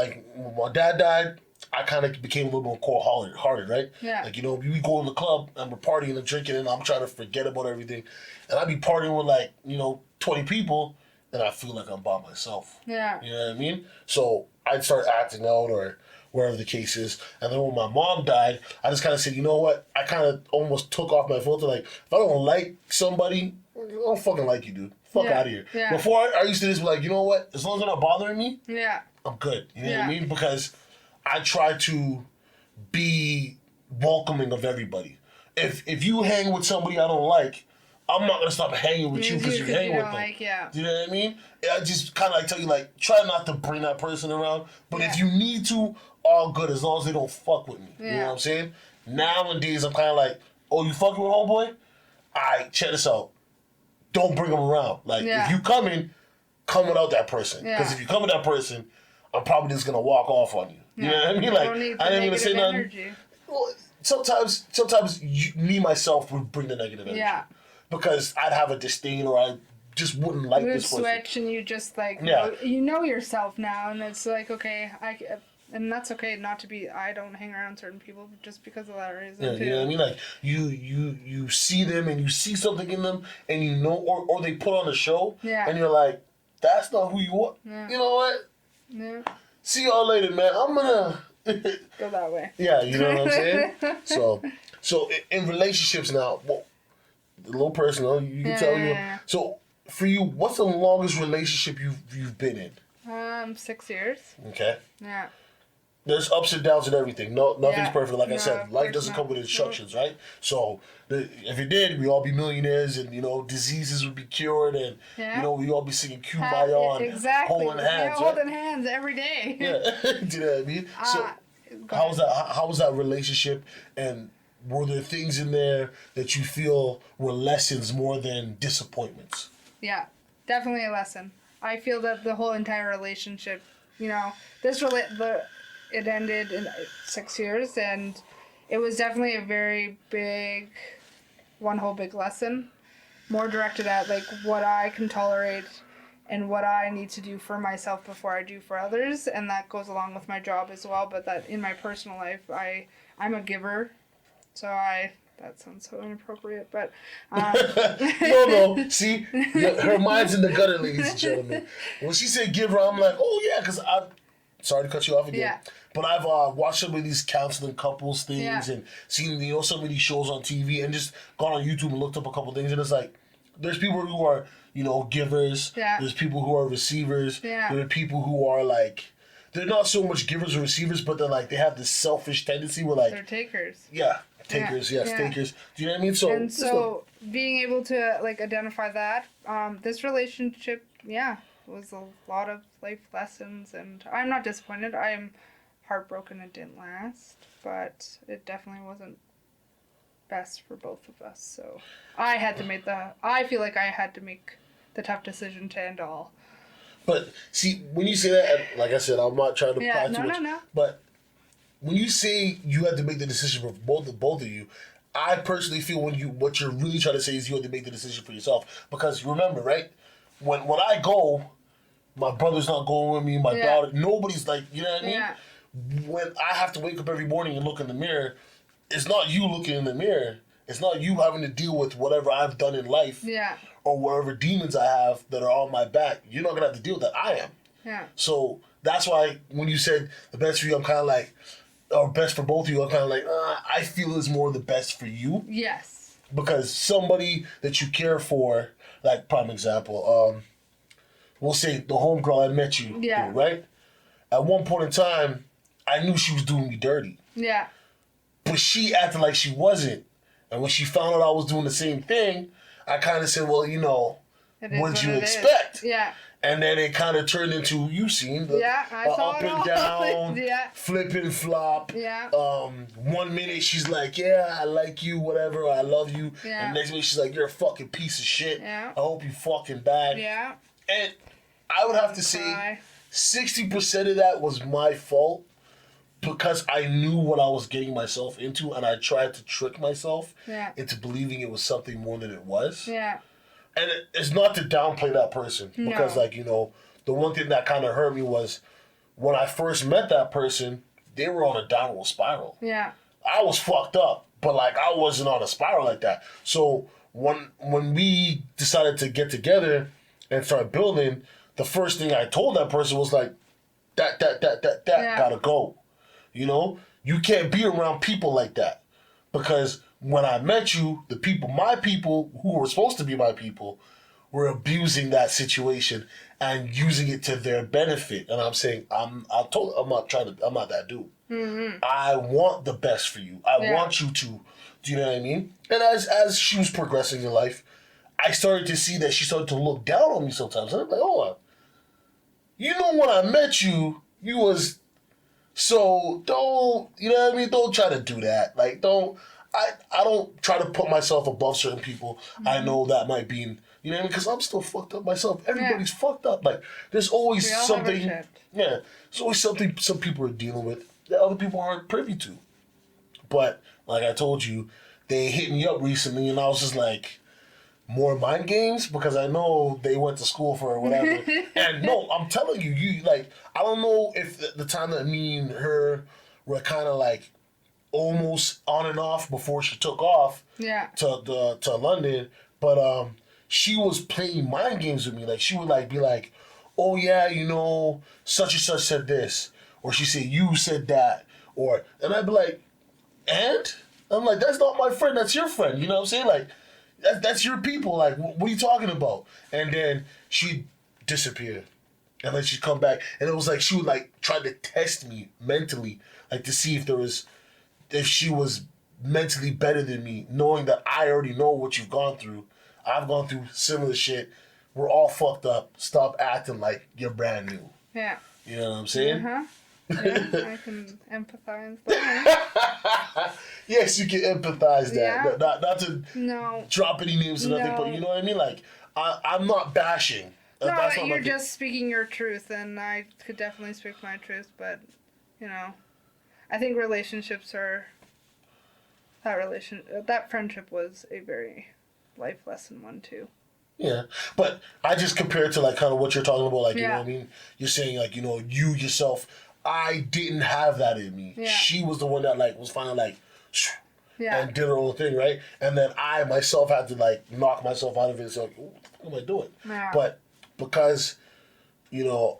my dad died, I kind of became a little more cold-hearted, right? Yeah. Like, you know, we go to the club and we're partying and drinking and I'm trying to forget about everything. And I be partying with like, you know, 20 people and I feel like I'm by myself. Yeah. You know what I mean? So I'd start acting out or wherever the case is. And then when my mom died, I just kind of said, you know what? I kind of almost took off my filter. Like, if I don't like somebody, I don't fucking like you, dude. Fuck out of here. Yeah. Before, I used to just be like, you know what? As long as they're not bothering me, I'm good. You know what I mean? Because I try to be welcoming of everybody. If you hang with somebody I don't like, I'm not gonna stop hanging with you because you hang with them. Do you know what I mean? I just kind of like tell you, like, try not to bring that person around. But if you need to, all good, as long as they don't fuck with me. You know what I'm saying? Nowadays, I'm kind of like, oh, you fucking with homeboy? Alright, check this out. Don't bring them around. Like, if you coming, come without that person. Because if you come with that person, I'm probably just gonna walk off on you. You know what I mean? Like, I didn't even say nothing. Well, sometimes me myself would bring the negative energy. Yeah. Because I'd have a disdain or I just wouldn't like this person. You would switch and you just like, you know yourself now, and it's like, okay, And that's okay not to be, I don't hang around certain people just because of that reason, yeah, too. You know what I mean? Like, you see them and you see something in them and you know, or they put on a show and you're like, that's not who you are. Yeah. You know what? Yeah. See y'all later, man. I'm gonna... Go that way. Yeah, you know what I'm saying? So in relationships now, well, a little personal, you can tell me. So for you, what's the longest relationship you've been in? 6 years. Okay. Yeah. There's ups and downs and everything. Nothing's perfect. Like I said, life doesn't come with instructions, right? So if it did, we'd all be millionaires, and diseases would be cured, and we'd all be singing Kumbaya and holding hands. Holding hands every day. Yeah, do you know what I mean? So how was that relationship, and were there things in there that you feel were lessons more than disappointments? Yeah, definitely a lesson. I feel that the whole entire relationship, it ended in 6 years, and it was definitely a very big, one whole big lesson, more directed at like what I can tolerate and what I need to do for myself before I do for others, and that goes along with my job as well. But that in my personal life, I'm a giver, so that sounds so inappropriate, but... No. See? Her mind's in the gutter, ladies and gentlemen. When she said give her, I'm like, oh, yeah, because sorry to cut you off again. Yeah. But I've watched some of these counseling couples things and seen, some of these shows on TV and just gone on YouTube and looked up a couple things. And it's like, there's people who are, givers. Yeah. There's people who are receivers. Yeah. There are people who are like... They're not so much givers or receivers, but they're like, they have this selfish tendency where like... They're takers. Yeah. Takers, takers. Do you know what I mean? So being able to like identify that, this relationship, was a lot of life lessons, and I'm not disappointed. I'm heartbroken it didn't last, but it definitely wasn't best for both of us. So I feel like I had to make the tough decision to end all. But see, when you say that, like I said, I'm not trying to pry too much. No. But when you say you had to make the decision for both of you, I personally feel what you're really trying to say is you had to make the decision for yourself. Because remember, right? When I go, my brother's not going with me, my daughter, nobody's like, you know what I mean? Yeah. When I have to wake up every morning and look in the mirror, it's not you looking in the mirror. It's not you having to deal with whatever I've done in life. Yeah. Or whatever demons I have that are on my back. You're not going to have to deal with that. I am. Yeah. So that's why when you said the best for you, I'm kind of like, or best for both of you, I'm kind of like, I feel is more the best for you. Yes. Because somebody that you care for, like, prime example, we'll say the homegirl I met you, through, right? At one point in time, I knew she was doing me dirty. Yeah. But she acted like she wasn't. And when she found out I was doing the same thing, I kind of said, well, what did you expect? Yeah. And then it kind of turned into, you seen the up and down, flip and flop. Yeah. 1 minute she's like, yeah, I like you, whatever, I love you. Yeah. And next minute she's like, you're a fucking piece of shit. Yeah. I hope you fucking die. Yeah. And I would have to say 60% of that was my fault because I knew what I was getting myself into and I tried to trick myself into believing it was something more than it was. Yeah. And it's not to downplay that person because, the one thing that kind of hurt me was when I first met that person, they were on a downward spiral. Yeah. I was fucked up, but, I wasn't on a spiral like that. So when we decided to get together and start building, the first thing I told that person was, that gotta go. You can't be around people like that because when I met you, my people who were supposed to be my people were abusing that situation and using it to their benefit. And I'm saying, I'm not that dude. Mm-hmm. I want the best for you. I want you to, do you know what I mean? And as she was progressing in life, I started to see that she started to look down on me sometimes. And I'm like, oh, when I met you, you was, so don't, don't try to do that. I don't try to put myself above certain people. Mm-hmm. I know that might be, because I'm still fucked up myself. Everybody's fucked up. There's always something. Yeah, there's always something some people are dealing with that other people aren't privy to. But like I told you, they hit me up recently, and I was just like, more mind games because I know they went to school for whatever. And no, I'm telling you, you like, I don't know if the time that me and her were kind of like almost on and off before she took off to London, but she was playing mind games with me. Like she would like be like, oh yeah, you know, such and such said this, or she said you said that, and I'd be like, and I'm like, that's not my friend, that's your friend. You know what I'm saying? Like that's your people. Like what are you talking about? And then she'd disappear. And then she'd come back, and it was like she would like try to test me mentally, like to see if she was mentally better than me, knowing that I already know what you've gone through. I've gone through similar shit. We're all fucked up. Stop acting like you're brand new. Yeah. You know what I'm saying? Yeah, I can empathize that. Yes, you can empathize that. Yeah. Not to drop any names or nothing, but you know what I mean? Like, I'm not bashing. No, you're just speaking your truth, and I could definitely speak my truth, but, you know, I think relationships are... That friendship was a very life lesson one, too. Yeah, but I just compare it to, like, kind of what you're talking about, like, you know what I mean? You're saying, like, you know, you yourself, I didn't have that in me. Yeah. She was the one that, like, was finally, like, and did her own thing, right? And then I, myself, had to, like, knock myself out of it and say, like, what am I doing? Yeah. But because, you know,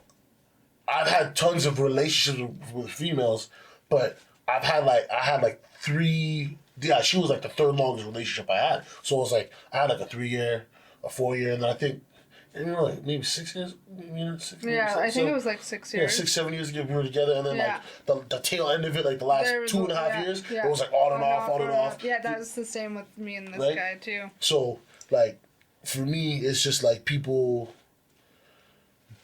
I've had tons of relationships with females, but I had like 3, she was like the third longest relationship I had. So it was like, I had like a 3-year, a 4-year, and then I think, you know, like maybe 6 years, I think it was like 6 years. Yeah, 6, 7 years we were together, and then like the tail end of it, like the last 2.5 years, it was like on and off. Yeah, that was the same with me and this guy too. So, like, for me, it's just like people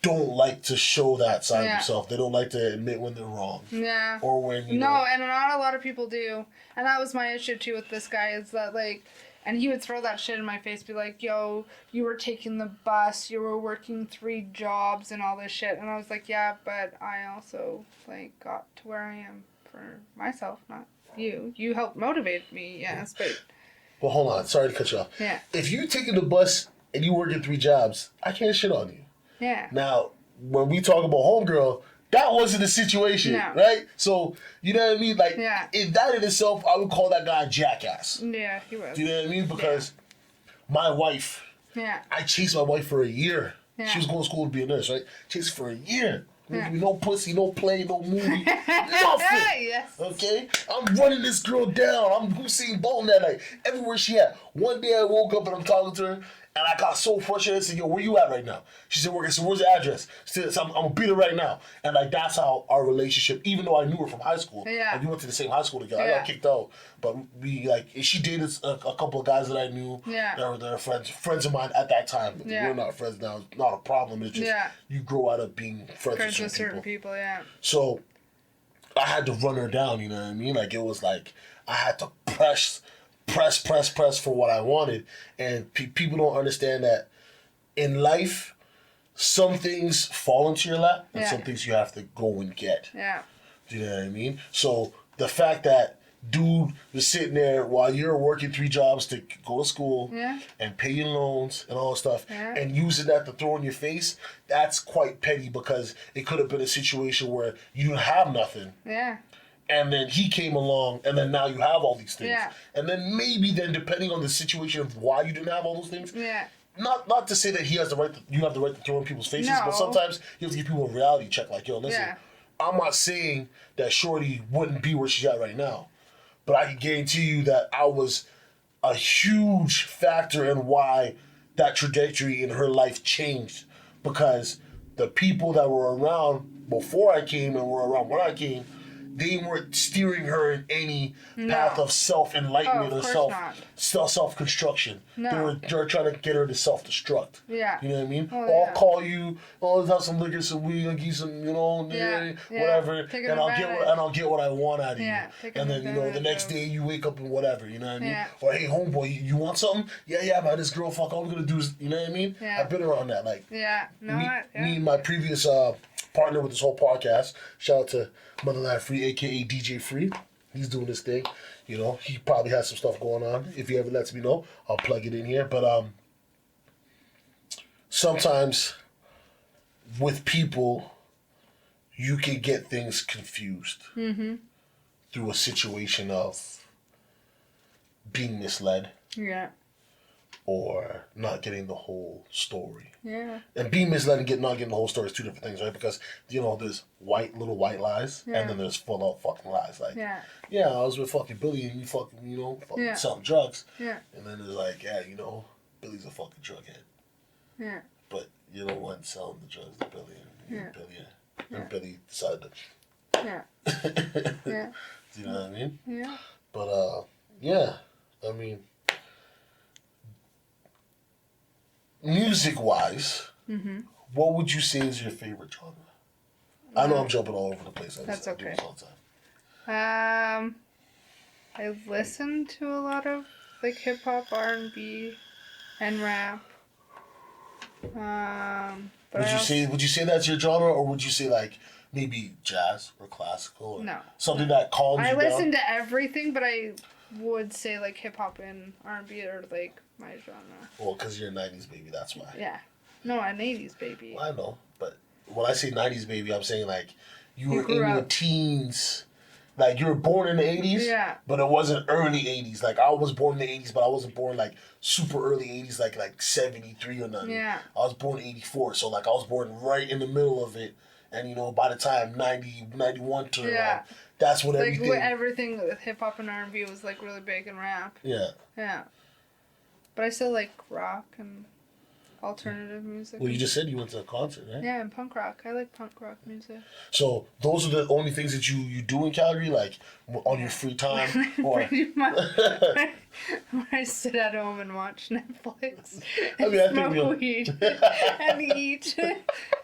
don't like to show that side of themselves. They don't like to admit when they're wrong. Yeah. Or when you know. And not a lot of people do. And that was my issue too with this guy, is that like, and he would throw that shit in my face, be like, yo, you were taking the bus, you were working 3 jobs and all this shit. And I was like, yeah, but I also like got to where I am for myself, not you. You helped motivate me, yes, but... Well, hold on. Sorry to cut you off. Yeah. If you taking the bus and you working 3 jobs, I can't shit on you. Yeah. Now, when we talk about homegirl, that wasn't the situation, right? So, you know what I mean? Like, in that in itself, I would call that guy a jackass. Yeah, he was. Do you know what I mean? Because my wife, I chased my wife for a year. Yeah. She was going to school to be a nurse, right? Chased for a year. Yeah. No pussy, no play, no movie, nothing. Yes. Okay? I'm running this girl down. I'm Usain Bolt that night. Everywhere she at. One day I woke up and I'm talking to her, and I got so frustrated. I said, yo, where you at right now? She said, working. I said, where's the address? She said, I'm going to beat her right now. And, like, that's how our relationship, even though I knew her from high school, and we went to the same high school together. I got kicked out. But we, like, she dated a couple of guys that I knew that were friends of mine at that time. But we're not friends now. It's not a problem. It's just you grow out of being friends with certain people. So I had to run her down, you know what I mean? Like, it was like I had to press for what I wanted. And people don't understand that in life, some things fall into your lap and some things you have to go and get. Yeah. Do you know what I mean? So the fact that dude was sitting there while you're working 3 jobs to go to school and pay your loans and all that stuff and using that to throw in your face, that's quite petty, because it could have been a situation where you didn't have nothing. Yeah. And then he came along, and then now you have all these things. Yeah. And then maybe depending on the situation of why you didn't have all those things, not to say that he has the right you have the right to throw in people's faces, but sometimes you have to give people a reality check. Like, yo, listen, I'm not saying that Shorty wouldn't be where she's at right now, but I can guarantee you that I was a huge factor in why that trajectory in her life changed, because the people that were around before I came and were around when I came, they weren't steering her in any path of self-enlightenment or self-construction. No. They were trying to get her to self-destruct. Yeah. You know what I mean? I'll call you, let's have some liquor, some weed, I'll give you some, you know, whatever, and I'll get what I want out of you. And then, you know, the next day you wake up and whatever, you know what I mean? Or, hey, homeboy, you want something? Yeah, man, this girl, fuck, all we're going to do is, you know what I mean? I've been around that. Like, me and my previous partner with this whole podcast, shout out to Motherland Free, aka DJ Free. He's doing this thing. You know, he probably has some stuff going on. If he ever lets me know, I'll plug it in here. But sometimes with people, you can get things confused through a situation of being misled. Yeah. Or not getting the whole story. Yeah. And being misled and not getting the whole story is two different things, right? Because, there's little white lies, and then there's full out fucking lies. Like, yeah, I was with fucking Billy and you fucking, selling drugs. Yeah. And then it's like, yeah, Billy's a fucking drug head. Yeah. But you're the one selling the drugs to Billy. And Billy decided to. Yeah. Yeah. Do you know what I mean? Yeah. But, I mean, music-wise, what would you say is your favorite genre? I know I'm jumping all over the place. That's okay. I do this all the time. I listen to a lot of like hip hop, R&B, and rap. But would you say that's your genre, or would you say like maybe jazz or classical or no something that calms you down? I listen to everything, but I would say like hip hop and R&B are like my genre. Well, because you're a 90s baby, that's why. Yeah. No, an 80s baby. Well, I know, but when I say 90s baby, I'm saying like you were in your teens. Like you were born in the 80s, but it wasn't early 80s. Like I was born in the 80s, but I wasn't born like super early 80s, like 73 or nothing. Yeah. I was born in 84, so like I was born right in the middle of it. And by the time 90, 91 turned around, that's when everything... Like everything with hip-hop and R&B was like really big in rap. Yeah. Yeah. But I still like rock and alternative music. Well, you just said you went to a concert, right? Yeah, and punk rock. I like punk rock music. So those are the only things that you do in Calgary, like on your free time? Or pretty much. When I sit at home and watch Netflix and smoke weed and eat.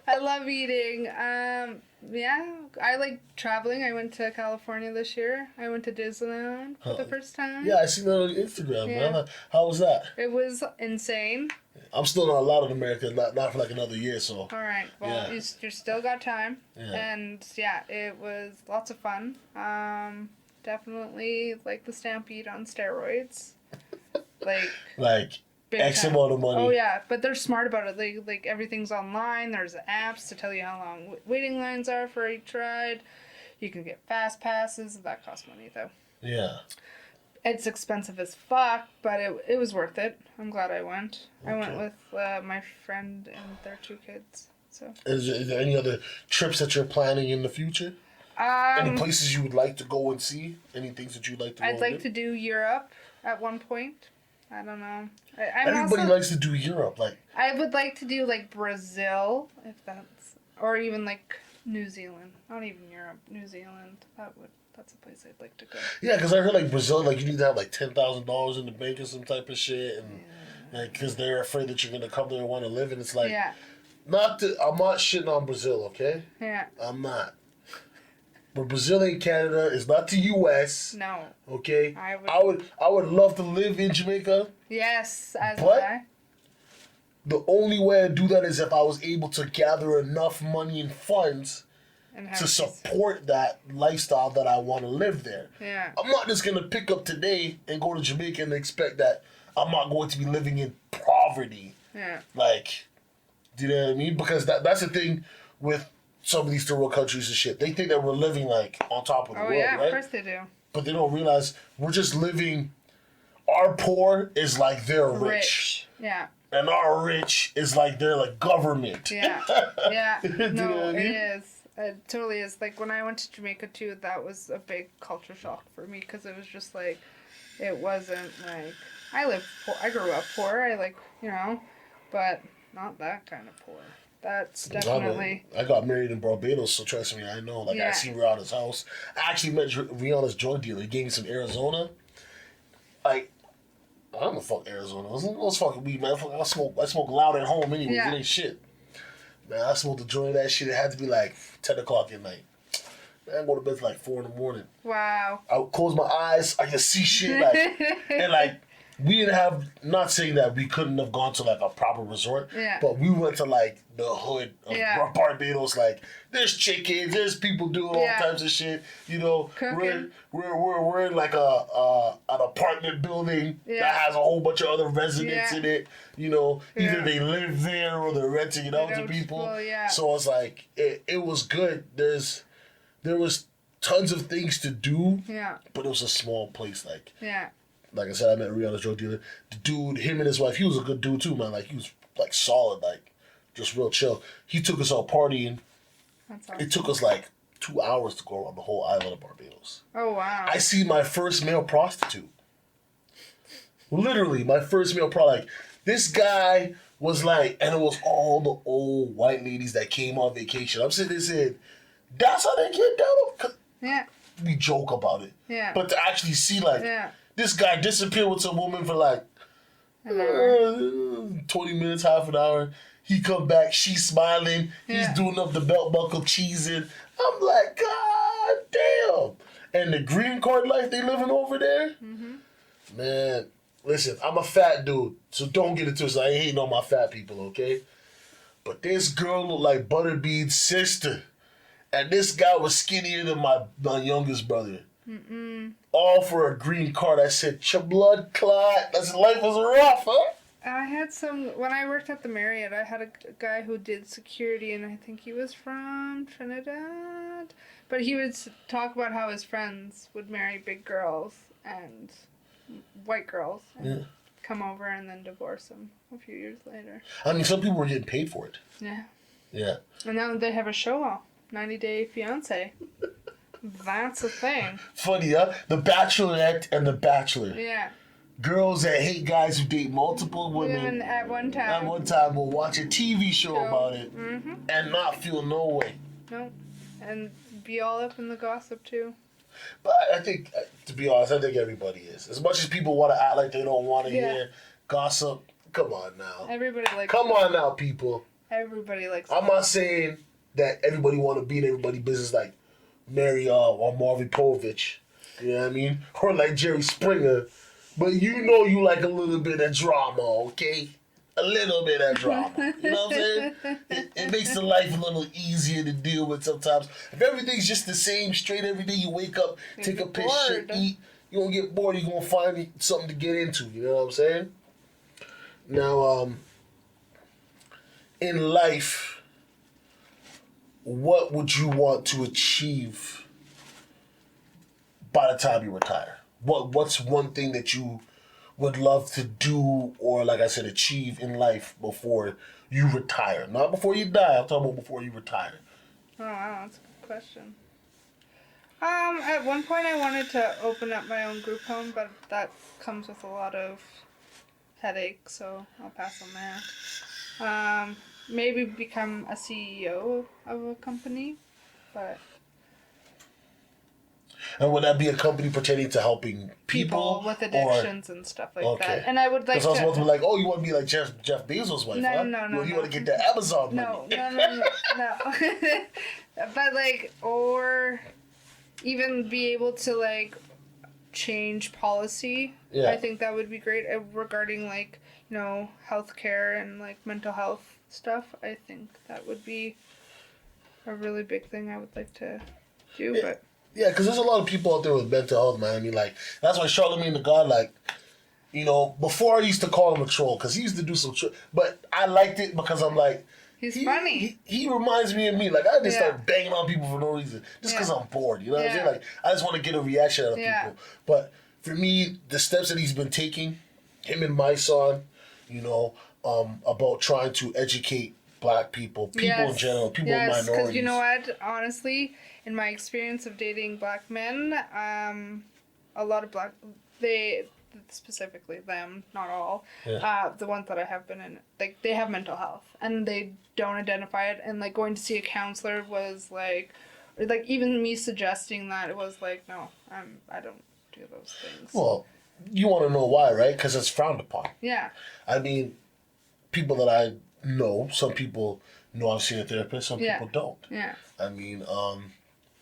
I love eating. Yeah, I like traveling. I went to California this year. I went to Disneyland for the first time. Yeah, I seen that on Instagram, man. How was that? It was insane. I'm still not allowed in America, not for like another year, so. All right, well, you still got time. Yeah. And it was lots of fun. Definitely like the Stampede on steroids. Like X amount of money. Oh yeah, but they're smart about it. Like everything's online. There's apps to tell you how long waiting lines are for each ride. You can get fast passes. That costs money though. Yeah. It's expensive as fuck, but it was worth it. I'm glad I went. Okay. I went with my friend and their 2 kids. So. Is there any other trips that you're planning in the future? Any places you would like to go and see? Any things that you'd like to go I'd like to do Europe at one point. I don't know. Everybody likes to do Europe. I would like to do like Brazil, if that's, or even like New Zealand. Not even Europe, New Zealand. That's a place I'd like to go. Yeah, because I heard like Brazil, like you need to have like $10,000 in the bank or some type of shit, and like because they're afraid that you're gonna come there and want to live, and it's like, I'm not shitting on Brazil, okay? Yeah. I'm not. But Brazil ain't Canada. It's not the U.S. No. Okay. I would love to live in Jamaica. Yes, as would I. The only way I'd do that is if I was able to gather enough money and funds to support that lifestyle that I want to live there. Yeah. I'm not just gonna pick up today and go to Jamaica and expect that I'm not going to be living in poverty. Yeah. Like, do you know what I mean? Because that's the thing with some of these third world countries and shit. They think that we're living like on top of the world, right? Oh yeah, of course they do. But they don't realize we're just living. Our poor is like they're rich. Yeah. And our rich is like they're like government. Yeah. Yeah. No, it is. It totally is. Like when I went to Jamaica too, that was a big culture shock for me because it was just like, it wasn't like I grew up poor. But not that kind of poor. That's definitely. I got married in Barbados, so trust me, I know. Like I seen Rihanna's house. I actually met Rihanna's drug dealer. He gave me some Arizona. Like, I don't know fuck Arizona. Let's fucking weed, man. I smoke loud at home anyway. It ain't shit. Man, I smoked a joint of that shit. It had to be like 10 o'clock at night. Man, I go to bed like 4 in the morning. Wow. I would close my eyes. I can see shit and we didn't have, not saying that we couldn't have gone to like a proper resort, Yeah. but we went to like the hood of Barbados. Like there's chickens, there's people doing all types of shit. You know, we're in like an apartment building that has a whole bunch of other residents in it. You know, either they live there or they're renting it out to people. So it's like it was good. There was tons of things to do. Yeah. But it was a small place. Like I said, I met Rihanna's drug dealer. The dude, him and his wife, he was a good dude too, man. Like he was like solid, like just real chill. He took us out partying. That's awesome. It took us like 2 hours to go around the whole island of Barbados. Oh wow! I see my first male prostitute. Literally, my first male like this guy was like, and it was all the old white ladies that came on vacation. I'm sitting there saying, that's how they get down. Yeah. We joke about it. Yeah. But to actually see like. Yeah. This guy disappeared with some woman for like 20 minutes, half an hour. He come back, she's smiling. He's doing up the belt buckle, cheesing. I'm like, God damn. And the green card life they living over there? Mm-hmm. Man, listen, I'm a fat dude, so don't get it twisted. I ain't hating on my fat people, okay? But this girl looked like Butterbean's sister. And this guy was skinnier than my youngest brother. Mm-mm. All for a green card. I said, your blood clot. That's life was rough, huh? I had when I worked at the Marriott, I had a guy who did security, and I think he was from Trinidad. But he would talk about how his friends would marry big girls and white girls and come over and then divorce them a few years later. I mean, some people were getting paid for it. Yeah. Yeah. And now they have a show, 90 Day Fiancé. That's a thing. Funny, huh? The Bachelorette and The Bachelor. Yeah. Girls that hate guys who date multiple women at one time. Will watch a TV show about it and not feel no way. No. And be all up in the gossip, too. But I think, to be honest, I think everybody is. As much as people want to act like they don't want to hear gossip, come on now. Everybody likes Come on now, people. Everybody likes I'm not saying that everybody want to be in everybody's business like Mary or Marvin Povich, you know what I mean? Or like Jerry Springer. But you know you like a little bit of drama, okay? A little bit of drama. You know what I'm saying? It makes the life a little easier to deal with sometimes. If everything's just the same straight every day, you wake up, take a piss, shit, eat, you don't get bored, you're going to find something to get into. You know what I'm saying? Now, in life, what would you want to achieve by the time you retire? What's one thing that you would love to do or, like I said, achieve in life before you retire? Not before you die. I'm talking about before you retire. Oh, wow. That's a good question. At one point I wanted to open up my own group home, but that comes with a lot of headache, so I'll pass on that. Maybe become a CEO of a company, but... And would that be a company pertaining to helping people with addictions and stuff like that? And I would like to... Because I was supposed to be like, oh, you want to be like Jeff Bezos' wife, huh? No. You want to get the Amazon money. No. But like, or even be able to like change policy. Yeah. I think that would be great regarding like, you know, healthcare and like mental health stuff. I think that would be a really big thing I would like to do, but... Yeah, because there's a lot of people out there with mental health, man. I mean, like, that's why Charlamagne the God, like, you know, before I used to call him a troll, because he used to do some but I liked it because I'm like... He's funny. He reminds me of me. Like, I just start banging on people for no reason. Just because I'm bored, you know what I'm saying? Like, I just want to get a reaction out of people. But for me, the steps that he's been taking, him and my son, you know, about trying to educate Black people in general, people with minorities. Because you know what? Honestly... In my experience of dating Black men, a lot of specifically them, not all, the ones that I have been in, like, they have mental health, and they don't identify it, and, like, going to see a counselor was, like, or, like, even me suggesting that, it was, like, no, I don't do those things. Well, you want to know why, right? Because it's frowned upon. Yeah. I mean, people that I know, some people know I've seen a therapist, some people don't. Yeah. I mean,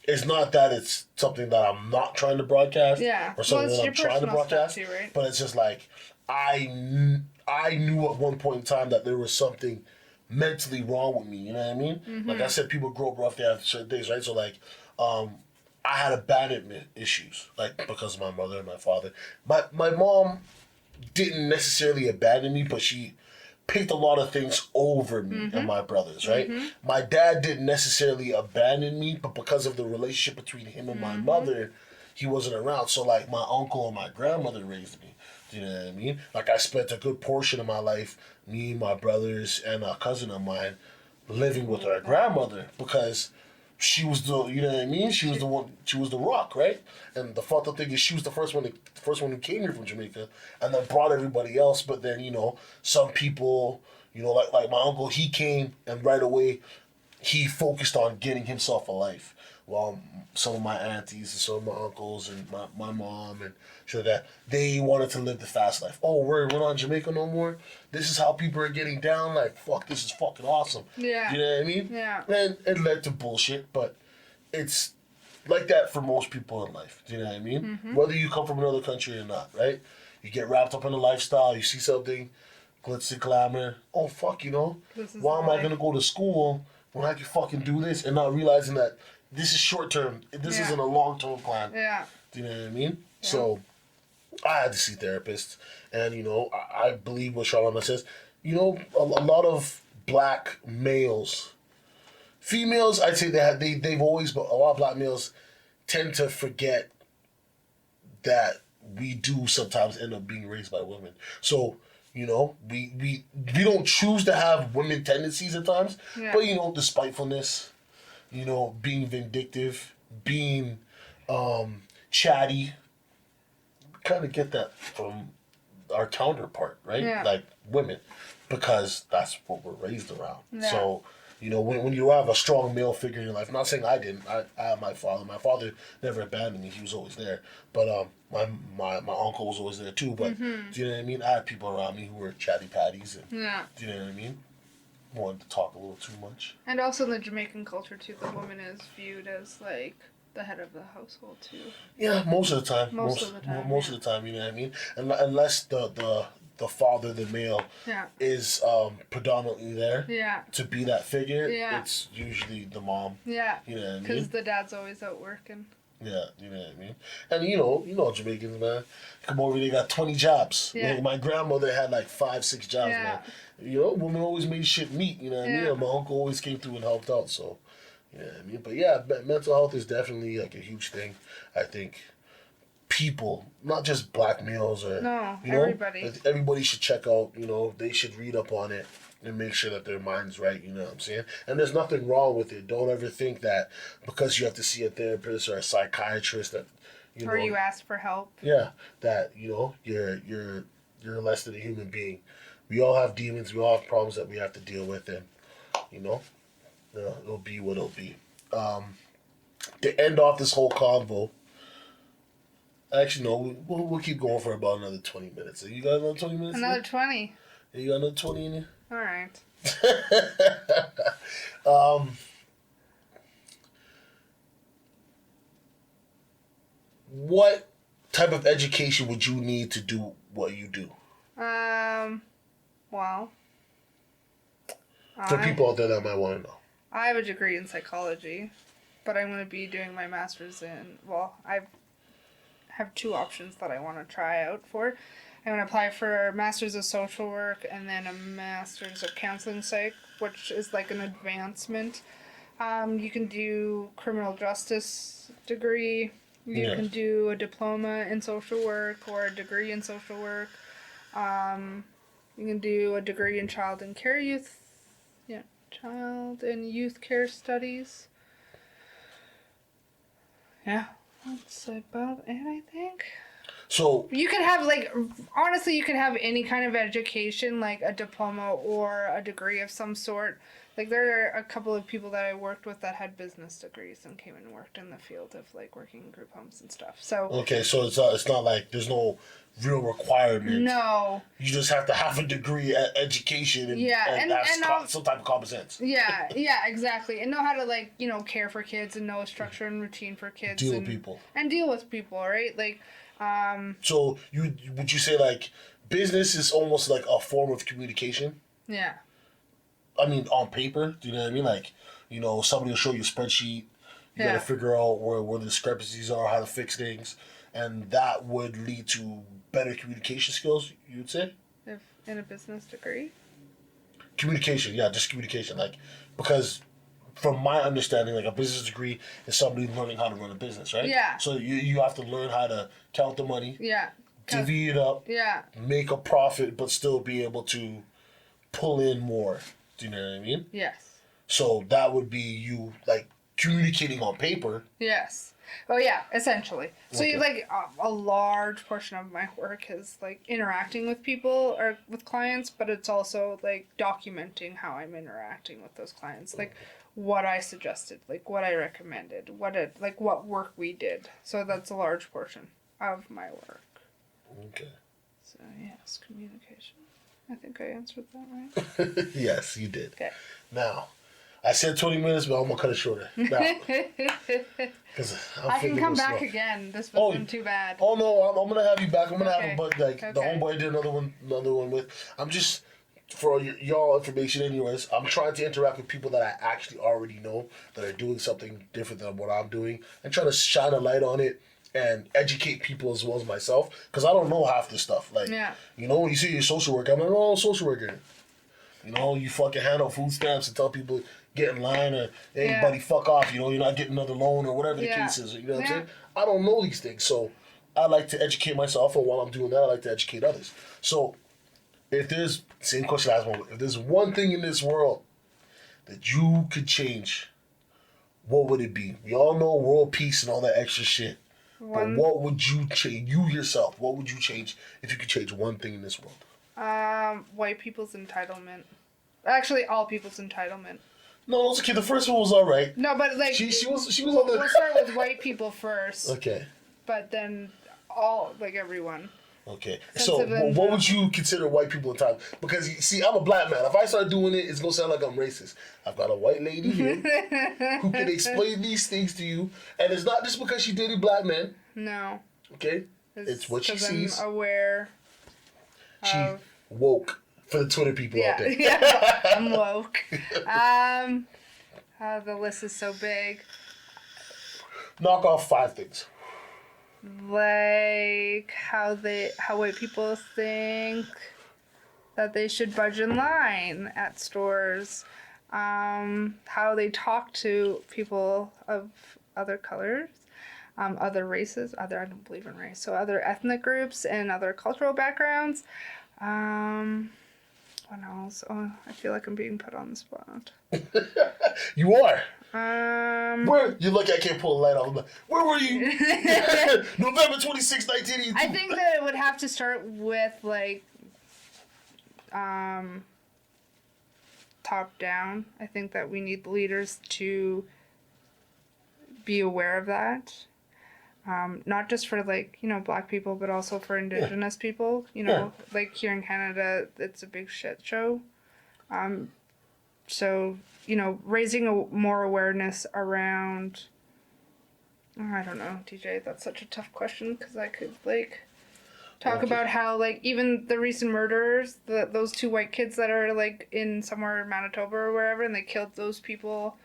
it's not that it's something that I'm not trying to broadcast or something that I'm trying to broadcast, too, right? But it's just like, I knew at one point in time that there was something mentally wrong with me. You know what I mean? Mm-hmm. Like I said, people grow up rough after certain things, right? So like, I had abandonment issues, like because of my mother and my father. My mom didn't necessarily abandon me, but she picked a lot of things over me and my brothers, right? My dad didn't necessarily abandon me, but because of the relationship between him and my mother, he wasn't around. So like my uncle and my grandmother raised me. Do you know what I mean? Like I spent a good portion of my life, me, my brothers, and a cousin of mine, living with our grandmother because she was the, you know what I mean? She was the one, she was the rock, right? And the fucked up thing is she was the first one who came here from Jamaica and then brought everybody else. But then, you know, some people, you know, like my uncle, he came and right away he focused on getting himself a life. While some of my aunties and some of my uncles and my mom and shit like that, they wanted to live the fast life. Oh, we're not in Jamaica no more? This is how people are getting down? Like, fuck, this is fucking awesome. Yeah. You know what I mean? Yeah. And it led to bullshit, but it's like that for most people in life. Do you know what I mean? Mm-hmm. Whether you come from another country or not, right? You get wrapped up in a lifestyle, you see something, glitz and glamour. Oh, fuck, you know? Why am I going to go to school when I can fucking do this and not realizing that this is short term. This isn't a long term plan. Yeah. Do you know what I mean? Yeah. So I had to see therapists. And, you know, I believe what Charlamagne says. You know, a lot of black males, females, I'd say they've always, but a lot of black males tend to forget that we do sometimes end up being raised by women. So, you know, we don't choose to have women tendencies at times, but, you know, the spitefulness, you know, being vindictive, being chatty. Kind of get that from our counterpart, right? Yeah. Like women, because that's what we're raised around. Yeah. So, you know, when you have a strong male figure in your life, I'm not saying I didn't. I had my father. My father never abandoned me. He was always there. But my uncle was always there too. But do you know what I mean? I had people around me who were chatty patties. And, do you know what I mean? Wanted to talk a little too much. And also in the Jamaican culture too, the woman is viewed as like the head of the household too. Yeah, most of the time. Most of the time, you know what I mean? Unless the father, the male, is predominantly there to be that figure, it's usually the mom. Yeah. You know what I mean? Because the dad's always out working. Yeah, you know what I mean? And you know Jamaicans, man. Come over, they got 20 jobs. Yeah. Like, my grandmother had like 5-6 jobs, man. You know, women always made shit meet, you know what I mean? And my uncle always came through and helped out, so, you know what I mean? But yeah, mental health is definitely like a huge thing. I think people, not just black males or, you know, everybody should check out, you know, they should read up on it and make sure that their mind's right, you know what I'm saying? And there's nothing wrong with it. Don't ever think that because you have to see a therapist or a psychiatrist that, you know, or you ask for help. Yeah, that, you know, you're less than a human being. We all have demons. We all have problems that we have to deal with, and you know, it'll be what it'll be. To end off this whole convo, actually, no, we'll keep going for about another 20 minutes. You got another 20 minutes? Another 20. You got another 20 in you? All right. What type of education would you need to do what you do? Well, for people out there that might want to know. I have a degree in psychology, but I'm going to be doing my master's in, well, I have 2 options that I want to try out for. I'm going to apply for a master's of social work and then a master's of counseling psych, which is like an advancement. You can do criminal justice degree. You can do a diploma in social work or a degree in social work. You can do a degree in child and youth care studies. Yeah, that's about it, I think. So you could have, like, honestly, you could have any kind of education, like a diploma or a degree of some sort. Like, there are a couple of people that I worked with that had business degrees and came and worked in the field of, like, working in group homes and stuff. So okay, so it's not like there's no real requirement. No. You just have to have a degree at education and have some type of common sense. Yeah, exactly. And know how to, like, you know, care for kids and know a structure and routine for kids. Deal with people. And deal with people, right? Like, So would you say, like, business is almost like a form of communication. Yeah. I mean, on paper, do you know what I mean? Like, somebody will show you a spreadsheet. You got to figure out where the discrepancies are, how to fix things. And that would lead to better communication skills, you'd say? If in a business degree? Communication, yeah, just communication. Like, because from my understanding, like a business degree is somebody learning how to run a business, right? Yeah. So you have to learn how to count the money. Yeah. Divvy it up. Yeah. Make a profit, but still be able to pull in more. Do you know what I mean? Yes. So that would be you, like, communicating on paper. Yes. Oh yeah, essentially. So Okay. you like a large portion of my work is like interacting with people or with clients, but it's also like documenting how I'm interacting with those clients, like what I suggested, like what I recommended, what work we did. So that's a large portion of my work. Okay. So yes, communication. I think I answered that right. Yes, you did. Okay. Now, I said 20 minutes, but I'm going to cut it shorter. Now, I can come back again. This wasn't too bad. Oh, no, I'm going to have you back. I'm going to Okay. have a bud, like, the homeboy I did another one with. I'm just, for y'all information anyways, I'm trying to interact with people that I actually already know that are doing something different than what I'm doing and trying to shine a light on it and educate people as well as myself, because I don't know half this stuff. Like, when you see your social worker, I'm like, oh, social worker. You fucking hand out food stamps and tell people get in line or hey, buddy, fuck off. You're not getting another loan or whatever the case is. You know what I'm saying? I don't know these things, so I like to educate myself, and while I'm doing that, I like to educate others. So, same question I asked one, if there's one thing in this world that you could change, what would it be? We all know world peace and all that extra shit. But what would you change? You yourself, what would you change if you could change one thing in this world? White people's entitlement. Actually, all people's entitlement. No, it's okay. The first one was all right. No, but like she was on the. We'll start with white people first. Okay. But then everyone. Okay. So what would you consider white people entitled? Because you see, I'm a black man. If I start doing it, it's gonna sound like I'm racist. I've got a white lady here who can explain these things to you, and it's not just because she dated black men. No. Okay. It's what she sees. I'm aware. She woke for the Twitter people out there. Yeah, I'm woke. The list is so big. Knock off 5 things. Like how white people think that they should budge in line at stores. How they talk to people of other colors. Other races, I don't believe in race, so other ethnic groups and other cultural backgrounds. What else? Oh, I feel like I'm being put on the spot. You are. Where you look, I can't pull a light off. Where were you? November 26, 1982. I think that it would have to start with like top down. I think that we need leaders to be aware of that. Not just for black people, but also for indigenous people. Like here in Canada, it's a big shit show. So, raising more awareness around, I don't know, DJ, that's such a tough question because I could talk about how even the recent murders, those 2 white kids that are in somewhere in Manitoba or wherever, and they killed those people,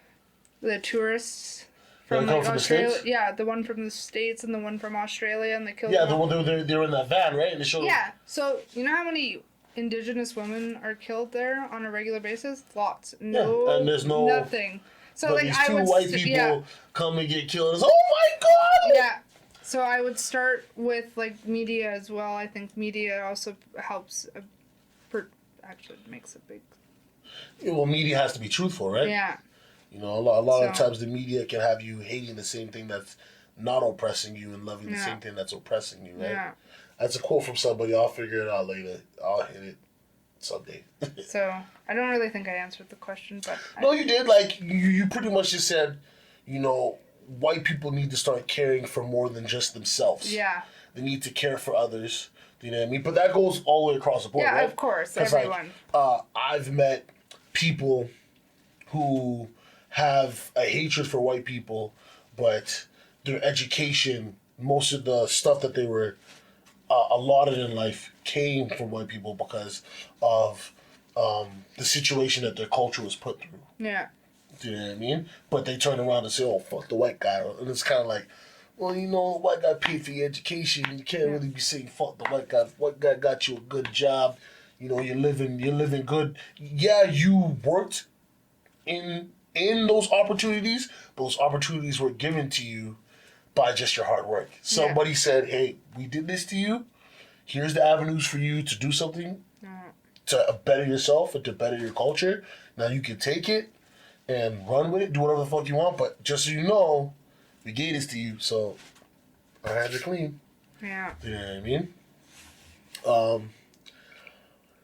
the tourists. From Australia, the yeah, the one from the States and the one from Australia, and they killed. Yeah, the one they were in that van, right? And they showed. Yeah, so you know how many Indigenous women are killed there on a regular basis? Lots. No, and there's nothing. So but these 2 white people come and get killed. It's, oh my God! Yeah. So I would start with media as well. I think media also helps. Actually, makes a big. Yeah, well, media has to be truthful, right? Yeah. A lot of times the media can have you hating the same thing that's not oppressing you and loving the same thing that's oppressing you, right? Yeah. That's a quote from somebody. I'll figure it out later. I'll hit it someday. So I don't really think I answered the question, but no, you did. You pretty much just said, white people need to start caring for more than just themselves. Yeah. They need to care for others. You know what I mean? But that goes all the way across the board, right? Yeah, of course, everyone. I've met people who have a hatred for white people, but their education, most of the stuff that they were a lot of their life came from white people because of the situation that their culture was put through. Yeah. Do you know what I mean? But they turn around and say, "Oh, fuck the white guy," and it's kind of like, well, you know, the white guy paid for your education. You can't really be saying, "Fuck the white guy." The white guy got you a good job. You know, you're living good. Yeah, you worked in those opportunities, but those opportunities were given to you by just your hard work. Somebody said, "Hey, we did this to you. Here's the avenues for you to do something to better yourself and to better your culture. Now you can take it and run with it, do whatever the fuck you want. But just so you know, we gave this to you, so our hands are clean." Yeah. You know what I mean?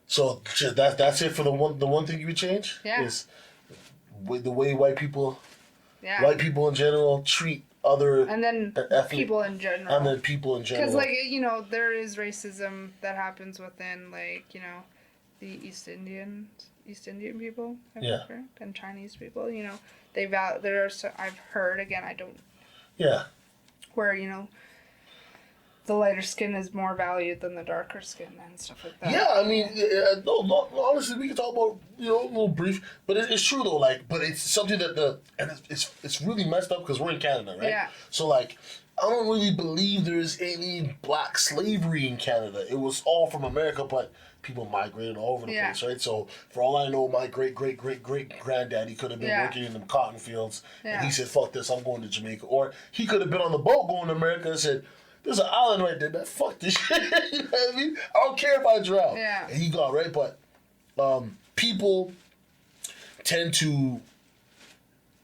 So that's it for the one thing you would change. Yeah. Is with the way white people in general treat other and then people in general. And then people in general. Because, like, you know, there is racism that happens within, like, you know, the East Indian people, correct? And Chinese people, you know, I've heard, again, I don't... Yeah. Where, you know, the lighter skin is more valued than the darker skin and stuff like that. Yeah, I mean, no, honestly, we can talk about, you know, a little brief, but it's true though. Like, but it's something that it's really messed up because we're in Canada, right? Yeah. So like, I don't really believe there's any black slavery in Canada. It was all from America, but people migrated all over the place, right? So for all I know, my great granddaddy could have been working in them cotton fields, and he said, "Fuck this, I'm going to Jamaica," or he could have been on the boat going to America and said, "There's an island right there, man. Fuck this shit." You know what I mean? I don't care if I drown. Yeah. And he got right, but people tend to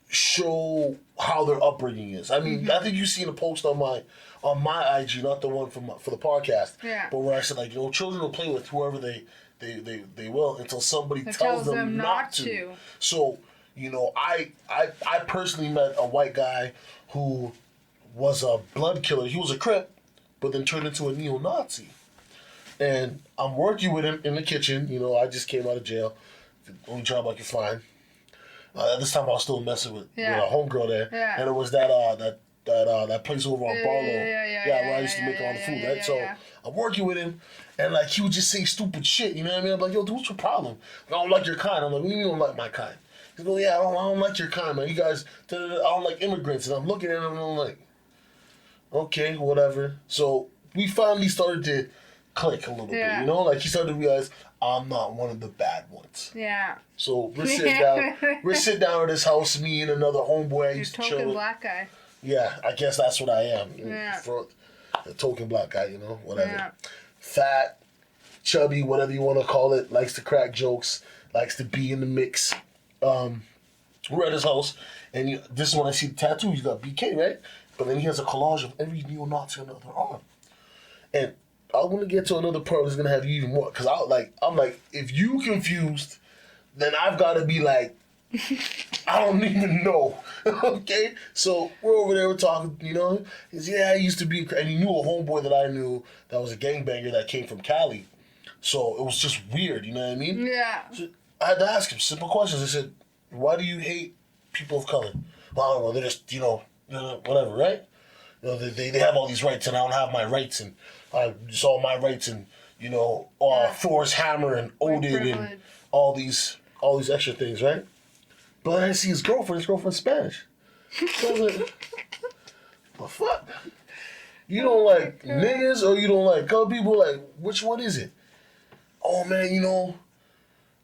show how their upbringing is. I mean, I think you've seen a post on my IG, not the one for the podcast, but where I said, like, you know, children will play with whoever they will until somebody tells them not to. So, you know, I personally met a white guy who was a blood killer. He was a Crip, but then turned into a neo-Nazi. And I'm working with him in the kitchen. You know, I just came out of jail. The only job I could find. At this time, I was still messing with a homegirl there. Yeah. And it was that place over on Barlow. Where I used to make all the food, right? So I'm working with him, and like he would just say stupid shit. You know what I mean? I'm like, "Yo, dude, what's your problem?" "I don't like your kind." I'm like, "What do you mean you don't like my kind?" He's like, "Yeah, I don't like your kind, man. You guys, I don't like immigrants." And I'm looking at him and I'm like, okay, whatever. So we finally started to click a little bit, you know? Like he started to realize I'm not one of the bad ones. Yeah. So we're sitting down. We're sitting down at his house, me and another homeboy I used to chill with. Token black guy. Yeah, I guess that's what I am. Yeah. For a token black guy, you know, whatever. Yeah. Fat, chubby, whatever you want to call it, likes to crack jokes, likes to be in the mix. We're at his house, and this is when I see the tattoo. He's got BK, right? But then he has a collage of every neo-Nazi on the other arm. And I want to get to another part that's going to have you even more. Because I'm like, if you confused, then I've got to be like, I don't even know. Okay? So we're over there, we're talking, you know. He's, I used to be, and he knew a homeboy that I knew that was a gangbanger that came from Cali. So it was just weird, you know what I mean? Yeah. So I had to ask him simple questions. I said, "Why do you hate people of color?" "Well, I don't know, they're just, whatever, right? You know, they have all these rights, and I don't have my rights, and I saw my rights, and Thor's hammer and Odin and all these extra things, right?" But then I see his girlfriend's Spanish. So I was like, "The fuck? You don't like niggas or you don't like colored people? Like, which one is it?" "Oh man,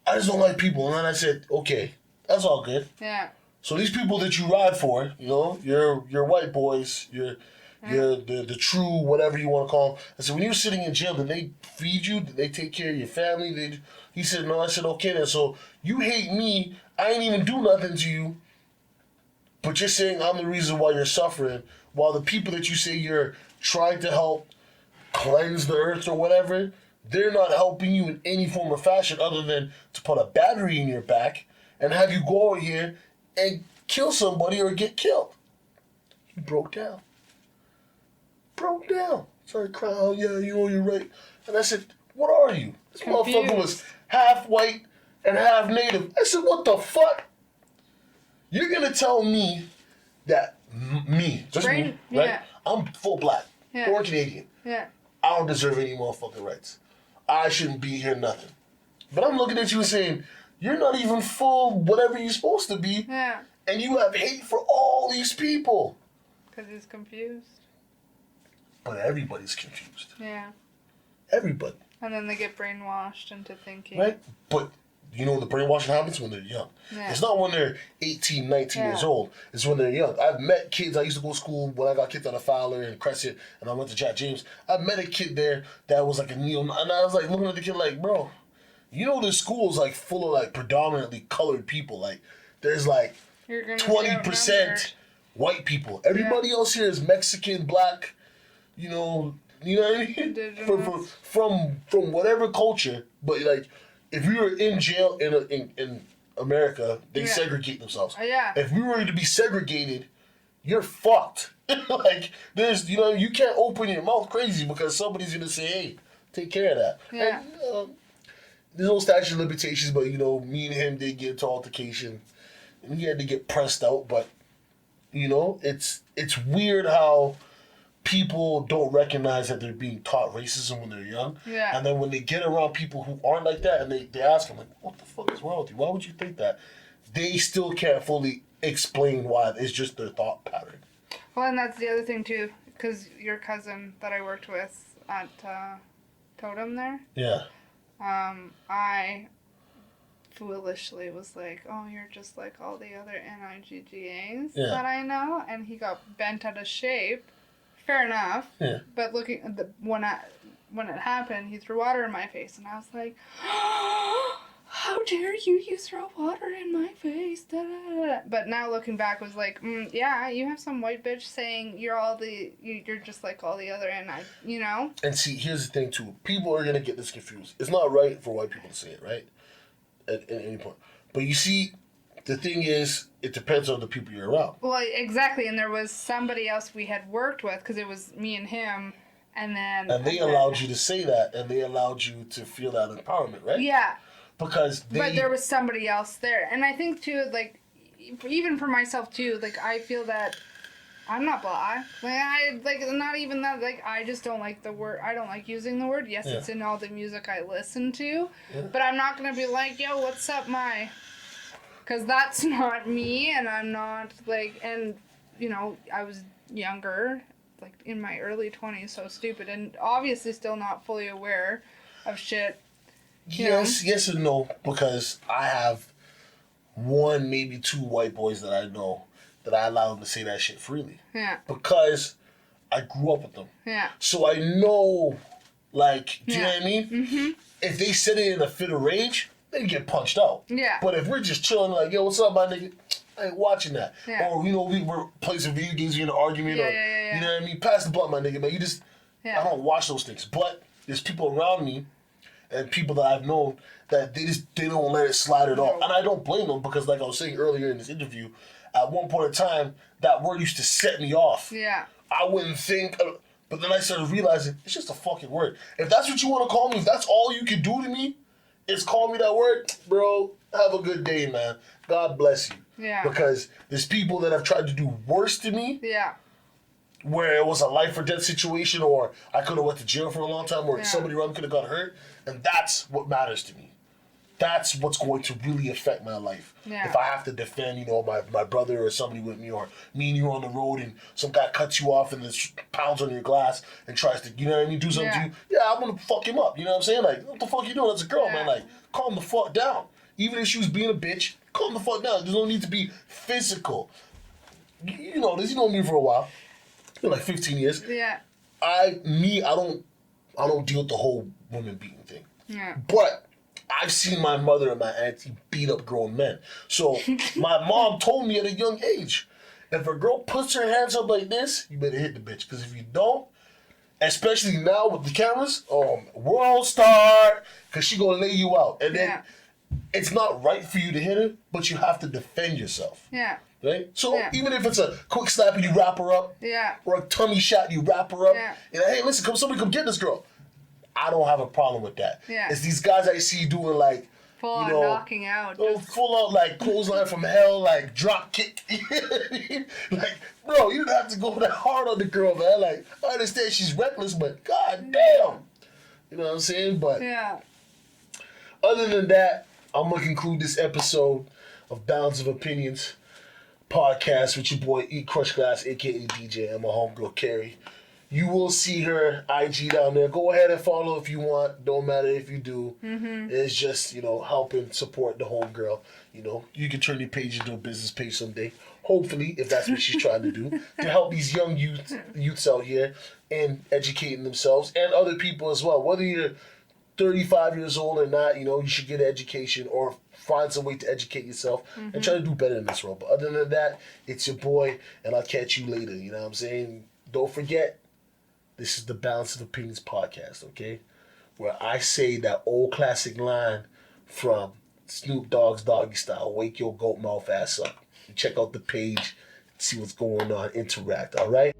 I just don't like people." And then I said, "Okay, that's all good." Yeah. So these people that you ride for, you're white boys, you're the true whatever you want to call them. I said, when you're sitting in jail, did they feed you? Did they take care of your family? He said, "No." I said, "Okay then. So you hate me. I ain't even do nothing to you. But you're saying I'm the reason why you're suffering, while the people that you say you're trying to help cleanse the earth or whatever, they're not helping you in any form or fashion other than to put a battery in your back and have you go out here and kill somebody or get killed." He broke down. Started crying, "Oh yeah, you're right." And I said, "What are you?" This motherfucker was half white and half native. I said, "What the fuck? You're gonna tell me that me, just me, right? I'm full black, or Canadian. Yeah. I don't deserve any motherfucking rights. I shouldn't be here, nothing. But I'm looking at you and saying, you're not even full whatever you're supposed to be. Yeah. And you have hate for all these people. Because he's confused. But everybody's confused. Yeah. Everybody. And then they get brainwashed into thinking. Right? But, you know, the brainwashing happens when they're young. Yeah. It's not when they're 18, 19 years old. It's when they're young. I've met kids. I used to go to school when I got kicked out of Fowler and Crescent, and I went to Jack James. I met a kid there that was like a neo, and I was like looking at the kid like, bro, you know this school is like full of like predominantly colored people. Like, there's like 20% white people. Everybody else here is Mexican, black, you know what I mean? From whatever culture, but like, if we were in jail in America, they segregate themselves. Yeah. If we were to be segregated, you're fucked. Like, there's, you know, you can't open your mouth crazy because somebody's gonna say, hey, take care of that. Yeah. And, there's no statute of limitations, but, you know, me and him did get into altercation, and he had to get pressed out. But, you know, it's weird how people don't recognize that they're being taught racism when they're young. Yeah. And then when they get around people who aren't like that, and they ask them, like, what the fuck is wrong with you? Why would you think that? They still can't fully explain why. It's just their thought pattern. Well, and that's the other thing, too, because your cousin that I worked with at Totem there. Yeah. I foolishly was like, oh, you're just like all the other NIGGAs that I know. And he got bent out of shape. Fair enough. Yeah. But looking at when it happened, he threw water in my face, and I was like, oh, how dare you throw water in my face? Da, da, da. But now looking back, was like, yeah, you have some white bitch saying you're just like all the other, you know. And see, here's the thing too. People are gonna get this confused. It's not right for white people to say it, right? At any point. But you see, the thing is, it depends on the people you're around. Well, exactly, and there was somebody else we had worked with, because it was me and him, and then... And they allowed you to say that, and they allowed you to feel that empowerment, right? Yeah. But there was somebody else there. And I think, too, like, even for myself, too, like, I feel that I'm not black. Not even that, like, I just don't like the word. I don't like using the word. Yes, it's in all the music I listen to. Yeah. But I'm not going to be like, yo, what's up, my... Because that's not me, and I'm not, like, and, you know, I was younger, like, in my early 20s, so stupid, and obviously still not fully aware of shit. Yes and no, because I have one, maybe two white boys that I know that I allow them to say that shit freely. Yeah. Because I grew up with them. Yeah. So I know, like, do you know what I mean? Mm-hmm. If they said it in a fit of rage, they get punched out. Yeah. But if we're just chilling, like, yo, what's up, my nigga? I ain't watching that. Yeah. Or, you know, we're playing some video games, we're in an argument, or, you know what I mean? Pass the blunt, my nigga, man. You just, I don't watch those things. But there's people around me and people that I've known that they don't let it slide at all. And I don't blame them because, like I was saying earlier in this interview, at one point in time, that word used to set me off. Yeah. I wouldn't think, but then I started realizing, it's just a fucking word. If that's what you want to call me, if that's all you can do to me, is call me that word, bro, have a good day, man. God bless you. Yeah. Because there's people that have tried to do worse to me. Yeah. Where it was a life or death situation, or I could have went to jail for a long time, or somebody around could have got hurt. And that's what matters to me. That's what's going to really affect my life. Yeah. If I have to defend, you know, my brother or somebody with me, or me and you on the road and some guy cuts you off and then pounds on your glass and tries to, you know what I mean, do something to you. Yeah, I'm going to fuck him up. You know what I'm saying? Like, what the fuck you doing? That's a girl, man. Like, calm the fuck down. Even if she was being a bitch, calm the fuck down. There's no need to be physical. You know this. You know me for a while. Like 15 years. Yeah. I don't deal with the whole women beating thing. Yeah. But I've seen my mother and my auntie beat up grown men. So my mom told me at a young age, if a girl puts her hands up like this, you better hit the bitch. Because if you don't, especially now with the cameras, world star, because she gonna lay you out. And then it's not right for you to hit her, but you have to defend yourself. Yeah. Right? So even if it's a quick slap and you wrap her up, or a tummy shot and you wrap her up, and hey, listen, somebody come get this girl. I don't have a problem with that. Yeah. It's these guys I see doing like full on knocking out. Full out like clothesline from hell, like drop kick. Like, bro, bro, you don't have to go that hard on the girl, man. Like, I understand she's reckless, but god damn. You know what I'm saying? But yeah. Other than that, I'm going to conclude this episode of Balance of Opinions podcast with your boy E Crush Glass, a.k.a. DJ, and my homegirl, Carrie. You will see her IG down there. Go ahead and follow if you want. Don't matter if you do. Mm-hmm. It's just, helping support the homegirl. You can turn your page into a business page someday. Hopefully, if that's what she's trying to do. To help these young youths out here and educating themselves and other people as well. Whether you're 35 years old or not, you should get an education or find some way to educate yourself and try to do better in this world. But other than that, it's your boy, and I'll catch you later. You know what I'm saying? Don't forget, this is the Balance of Opinions podcast, okay? Where I say that old classic line from Snoop Dogg's Doggy Style, wake your goat mouth ass up. Check out the page, see what's going on, interact, all right?